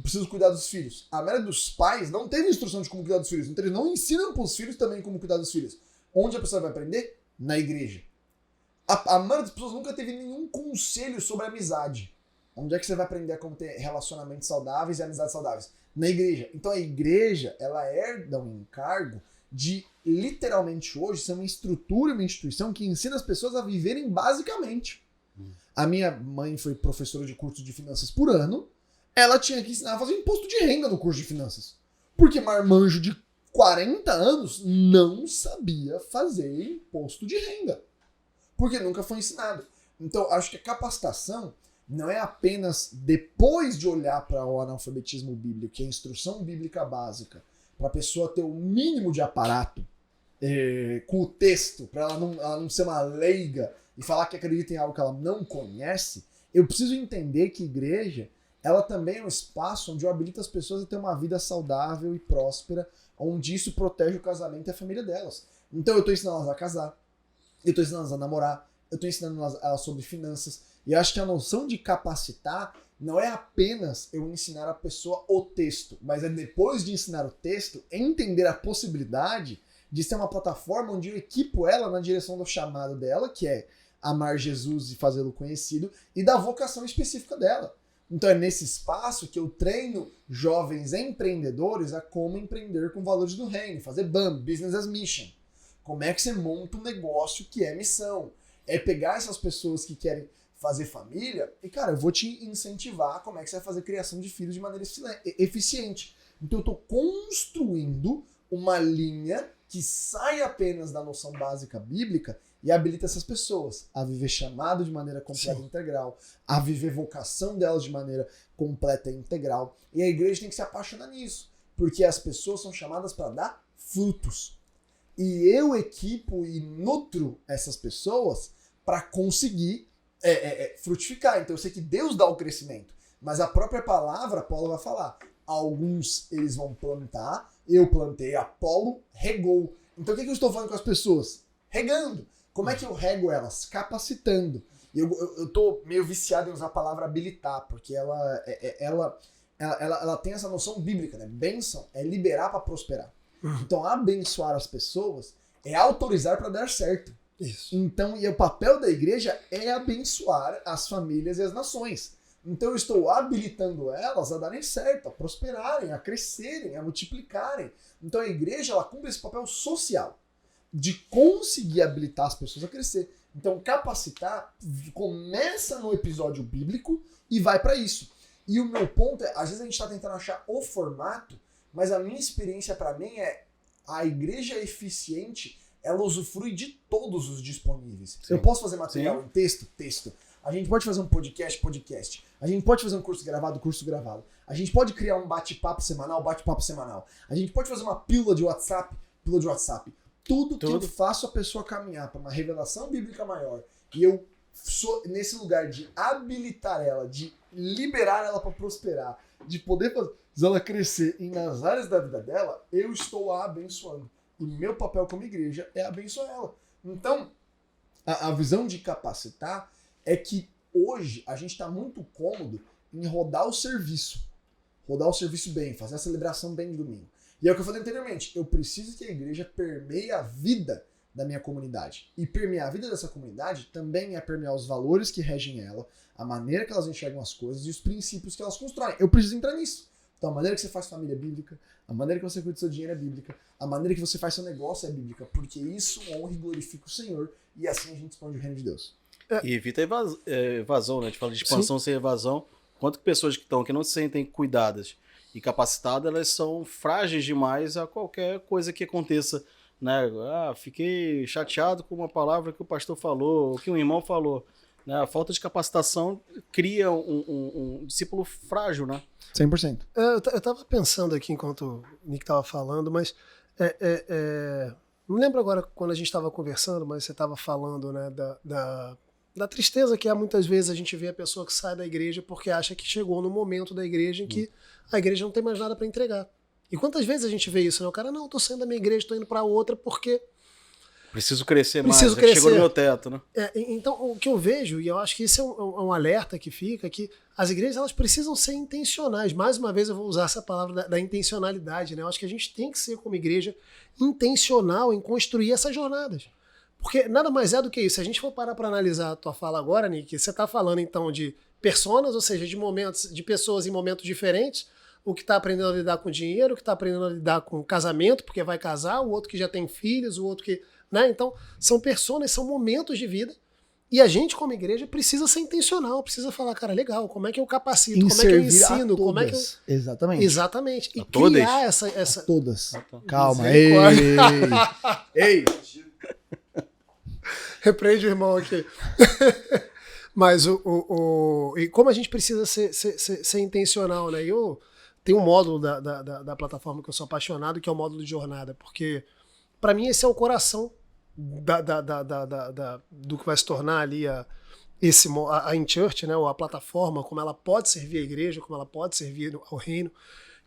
Preciso cuidar dos filhos. A maioria dos pais não teve instrução de como cuidar dos filhos. Então eles não ensinam pros filhos também como cuidar dos filhos. Onde a pessoa vai aprender? Na igreja. A maioria das pessoas nunca teve nenhum conselho sobre amizade. Onde é que você vai aprender a como ter relacionamentos saudáveis e amizades saudáveis? Na igreja. Então a igreja, ela herda um encargo de, literalmente hoje, ser uma estrutura, uma instituição que ensina as pessoas a viverem basicamente. A minha mãe foi professora de curso de finanças por ano. Ela tinha que ensinar a fazer imposto de renda no curso de finanças. Porque marmanjo de 40 anos não sabia fazer imposto de renda. Porque nunca foi ensinado. Então, acho que a capacitação não é apenas depois de olhar para o analfabetismo bíblico, que é a instrução bíblica básica, para a pessoa ter o mínimo de aparato com o texto, para ela não ser uma leiga e falar que acredita em algo que ela não conhece. Eu preciso entender que igreja, ela também é um espaço onde eu habilito as pessoas a ter uma vida saudável e próspera, onde isso protege o casamento e a família delas. Então eu estou ensinando elas a casar, eu tô ensinando elas a namorar, eu tô ensinando elas sobre finanças. E eu acho que a noção de capacitar não é apenas eu ensinar a pessoa o texto, mas é depois de ensinar o texto, entender a possibilidade de ser uma plataforma onde eu equipo ela na direção do chamado dela, que é amar Jesus e fazê-lo conhecido, e da vocação específica dela. Então é nesse espaço que eu treino jovens empreendedores a como empreender com valores do reino, fazer BAM, Business as Mission. Como é que você monta um negócio que é missão? É pegar essas pessoas que querem fazer família e, cara, eu vou te incentivar como é que você vai fazer criação de filhos de maneira eficiente. Então eu tô construindo uma linha que sai apenas da noção básica bíblica e habilita essas pessoas a viver chamado de maneira completa e integral, a viver vocação delas de maneira completa e integral. E a igreja tem que se apaixonar nisso, porque as pessoas são chamadas para dar frutos. E eu equipo e nutro essas pessoas para conseguir frutificar. Então eu sei que Deus dá o crescimento, mas a própria palavra, Paulo vai falar, alguns eles vão plantar, eu plantei, Apolo regou. Então o que eu estou falando com as pessoas? Regando. Como é que eu rego elas? Capacitando. E eu tô meio viciado em usar a palavra habilitar, porque ela tem essa noção bíblica, né? Bênção é liberar para prosperar. Então abençoar as pessoas é autorizar para dar certo. Isso. Então, e o papel da igreja é abençoar as famílias e as nações. Então eu estou habilitando elas a darem certo, a prosperarem, a crescerem, a multiplicarem. Então a igreja, ela cumpre esse papel social de conseguir habilitar as pessoas a crescer. Então capacitar começa no episódio bíblico e vai para isso. E o meu ponto é, às vezes a gente está tentando achar o formato, mas a minha experiência para mim é a igreja eficiente, ela usufrui de todos os disponíveis. Sim. Eu posso fazer material em texto. A gente pode fazer um podcast. A gente pode fazer um curso gravado. A gente pode criar um bate-papo semanal. A gente pode fazer uma pílula de WhatsApp. Tudo que eu faço a pessoa caminhar para uma revelação bíblica maior. E eu sou nesse lugar de habilitar ela, de liberar ela para prosperar, de poder fazer ela crescer nas áreas da vida dela, eu estou a abençoando. E meu papel como igreja é abençoar ela. Então, a visão de capacitar é que hoje a gente está muito cômodo em rodar o serviço bem, fazer a celebração bem de domingo. E é o que eu falei anteriormente, eu preciso que a igreja permeie a vida da minha comunidade. E permear a vida dessa comunidade também é permear os valores que regem ela, a maneira que elas enxergam as coisas e os princípios que elas constroem. Eu preciso entrar nisso. Então a maneira que você faz família é bíblica, a maneira que você cuida do seu dinheiro é bíblica, a maneira que você faz seu negócio é bíblica, porque isso honra e glorifica o Senhor e assim a gente expande o reino de Deus. E evita evasão, né? A gente fala de expansão sem evasão. Quanto que pessoas que estão aqui não se sentem cuidadas e capacitadas, elas são frágeis demais a qualquer coisa que aconteça, né? Fiquei chateado com uma palavra que o pastor falou, ou que um irmão falou. Né? A falta de capacitação cria um discípulo frágil, né? 100%. Eu tava pensando aqui enquanto o Nick tava falando, mas não lembro agora quando a gente estava conversando, mas você estava falando, né, da tristeza que é muitas vezes a gente vê a pessoa que sai da igreja porque acha que chegou no momento da igreja em que a igreja não tem mais nada para entregar. E quantas vezes a gente vê isso, né? O cara, não, tô saindo da minha igreja, tô indo para outra porque preciso crescer mais, chegou no meu teto, né? Então, o que eu vejo, e eu acho que isso é um alerta que fica, que as igrejas elas precisam ser intencionais. Mais uma vez eu vou usar essa palavra da intencionalidade, né? Eu acho que a gente tem que ser, como igreja, intencional em construir essas jornadas. Porque nada mais é do que isso. Se a gente for parar para analisar a tua fala agora, Nick, você está falando então de personas, ou seja, de momentos, de pessoas em momentos diferentes, o que está aprendendo a lidar com dinheiro, o que está aprendendo a lidar com casamento, porque vai casar, o outro que já tem filhos, o outro que... Né? Então, são personas, são momentos de vida, e a gente, como igreja, precisa ser intencional, precisa falar, cara, legal, como é que eu capacito, como é que eu ensino, como é que eu... Exatamente. E criar essa... Todas. Calma. Ei! Repreende o irmão aqui. Mas e como a gente precisa ser intencional, né? Eu tenho um módulo da plataforma que eu sou apaixonado, que é o módulo de jornada, porque para mim esse é o coração do que vai se tornar ali a InChurch, né? Ou a plataforma, como ela pode servir a igreja, como ela pode servir ao reino,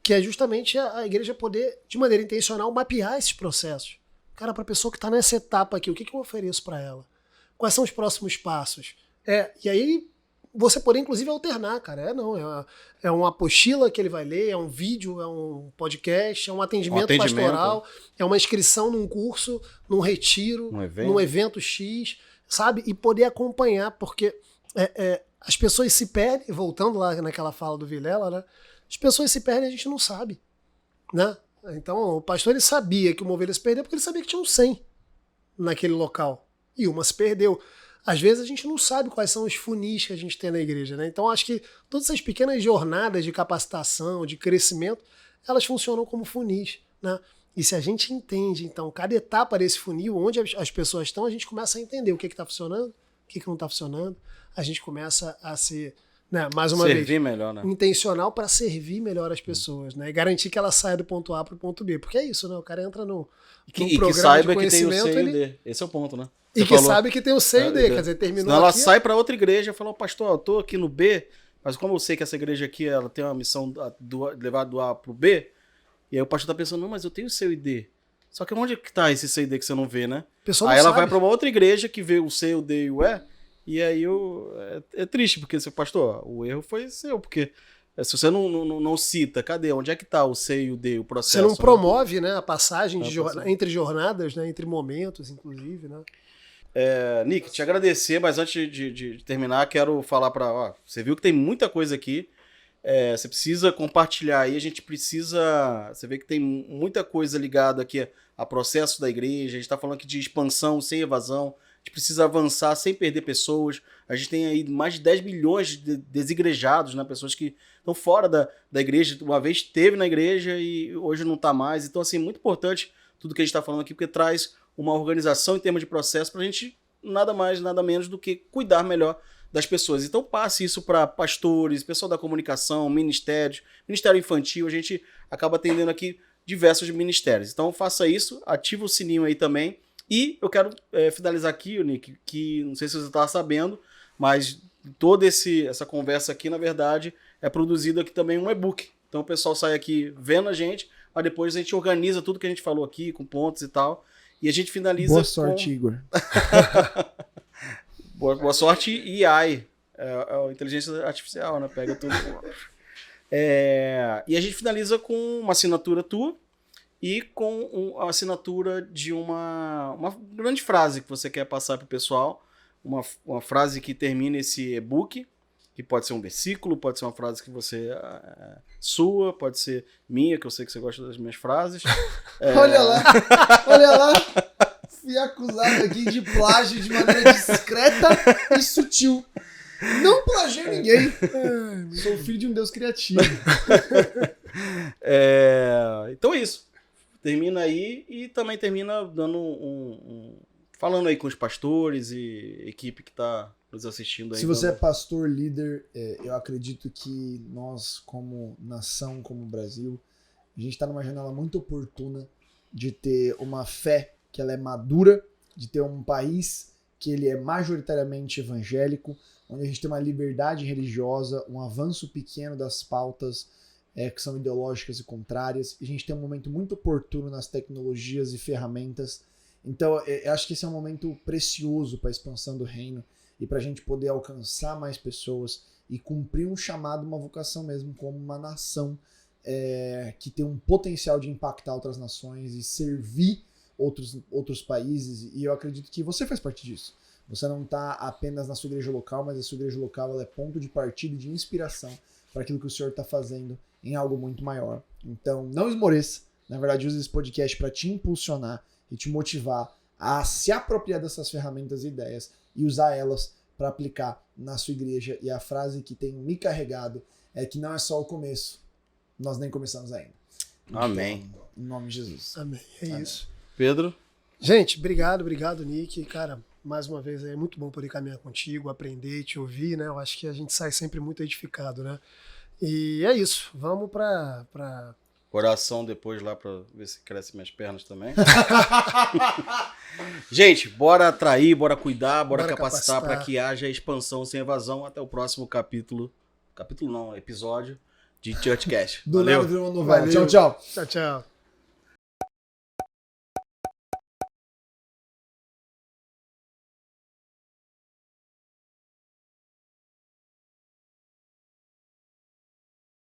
que é justamente a igreja poder, de maneira intencional, mapear esses processos. Cara, para a pessoa que está nessa etapa aqui, o que eu ofereço para ela? Quais são os próximos passos? E aí você poder, inclusive, alternar, cara. É uma apostila que ele vai ler, é um vídeo, é um podcast, é um atendimento pastoral, é uma inscrição num curso, num retiro, num evento X, sabe? E poder acompanhar, porque as pessoas se perdem, voltando lá naquela fala do Vilela, né? As pessoas se perdem e a gente não sabe, né? Então, o pastor ele sabia que uma ovelha se perdeu porque ele sabia que tinha 100 naquele local. E uma se perdeu. Às vezes a gente não sabe quais são os funis que a gente tem na igreja, né? Então, acho que todas essas pequenas jornadas de capacitação, de crescimento, elas funcionam como funis, né? E se a gente entende, então, cada etapa desse funil, onde as pessoas estão, a gente começa a entender o que está funcionando, o que não está funcionando. A gente começa a ser, né, mais uma vez, melhor, né? intencional para servir melhor as pessoas, né? E garantir que ela saia do ponto A para o ponto B. Porque é isso, né? O cara entra no programa que saiba de conhecimento... que tem o C e o D. Esse é o ponto, né? E que sabe que tem o C e o D, quer dizer, terminou senão ela aqui... sai para outra igreja e fala, pastor, eu tô aqui no B, mas como eu sei que essa igreja aqui ela tem uma missão de levar do A pro B, e aí o pastor tá pensando, não, mas eu tenho C e o D. Só que onde é que tá esse C e D que você não vê, né? Aí ela vai para uma outra igreja que vê o C, o D e o E, e aí é triste, porque, pastor, o erro foi seu, porque se você não cita, cadê? Onde é que tá o C e o D, o processo? Você não promove, né, a passagem entre jornadas, né, entre momentos, inclusive, né? Nick, te agradecer, mas antes de terminar, quero falar você viu que tem muita coisa aqui, você precisa compartilhar aí, a gente precisa, você vê que tem muita coisa ligada aqui a processo da igreja, a gente tá falando aqui de expansão sem evasão, a gente precisa avançar sem perder pessoas, a gente tem aí mais de 10 milhões de desigrejados, né, pessoas que estão fora da igreja, uma vez esteve na igreja e hoje não tá mais, então assim, muito importante tudo que a gente tá falando aqui, porque traz uma organização em termos de processo pra gente nada mais, nada menos do que cuidar melhor das pessoas. Então passe isso para pastores, pessoal da comunicação, ministérios, ministério infantil, a gente acaba atendendo aqui diversos ministérios. Então faça isso, ativa o sininho aí também. E eu quero finalizar aqui, Nick, que não sei se você está sabendo, mas toda essa conversa aqui, na verdade, é produzido aqui também um e-book. Então o pessoal sai aqui vendo a gente, mas depois a gente organiza tudo que a gente falou aqui, com pontos e tal, e a gente finaliza. Boa sorte, Igor. Boa sorte e AI. É inteligência artificial, né? Pega tudo. E a gente finaliza com uma assinatura tua e com a assinatura de uma grande frase que você quer passar para o pessoal. Uma frase que termina esse e-book, que pode ser um versículo, pode ser uma frase que você sua, pode ser minha, que eu sei que você gosta das minhas frases. Olha lá. Fui acusado aqui de plágio de maneira discreta e sutil. Não plagiei ninguém. Sou filho de um Deus criativo. Então é isso. Termina aí e também termina dando falando aí com os pastores e equipe que está nos assistindo aí. Se você é pastor, líder, eu acredito que nós, como nação, como Brasil, a gente está numa janela muito oportuna de ter uma fé que ela é madura, de ter um país que ele é majoritariamente evangélico, onde a gente tem uma liberdade religiosa, um avanço pequeno das pautas que são ideológicas e contrárias. A gente tem um momento muito oportuno nas tecnologias e ferramentas. Então, eu acho que esse é um momento precioso para a expansão do reino e para a gente poder alcançar mais pessoas e cumprir um chamado, uma vocação mesmo, como uma nação que tem um potencial de impactar outras nações e servir outros países, e eu acredito que você faz parte disso. Você não está apenas na sua igreja local, mas a sua igreja local ela é ponto de partida e de inspiração para aquilo que o Senhor está fazendo em algo muito maior. Então, não esmoreça. Na verdade, use esse podcast para te impulsionar e te motivar a se apropriar dessas ferramentas e ideias e usar elas para aplicar na sua igreja. E a frase que tem me carregado é que não é só o começo, nós nem começamos ainda. Amém. Então, em nome de Jesus. Amém. Amém. Isso. Pedro? Gente, obrigado, Nick. Cara, mais uma vez é muito bom poder caminhar contigo, aprender, te ouvir, né? Eu acho que a gente sai sempre muito edificado, né? E é isso. Vamos pra... Oração depois lá pra ver se cresce minhas pernas também. Gente, bora atrair, bora cuidar, bora capacitar para que haja expansão sem evasão. Até o próximo capítulo. Capítulo não, episódio de Churchcast. Do Valeu. Tchau, tchau. Tchau, tchau.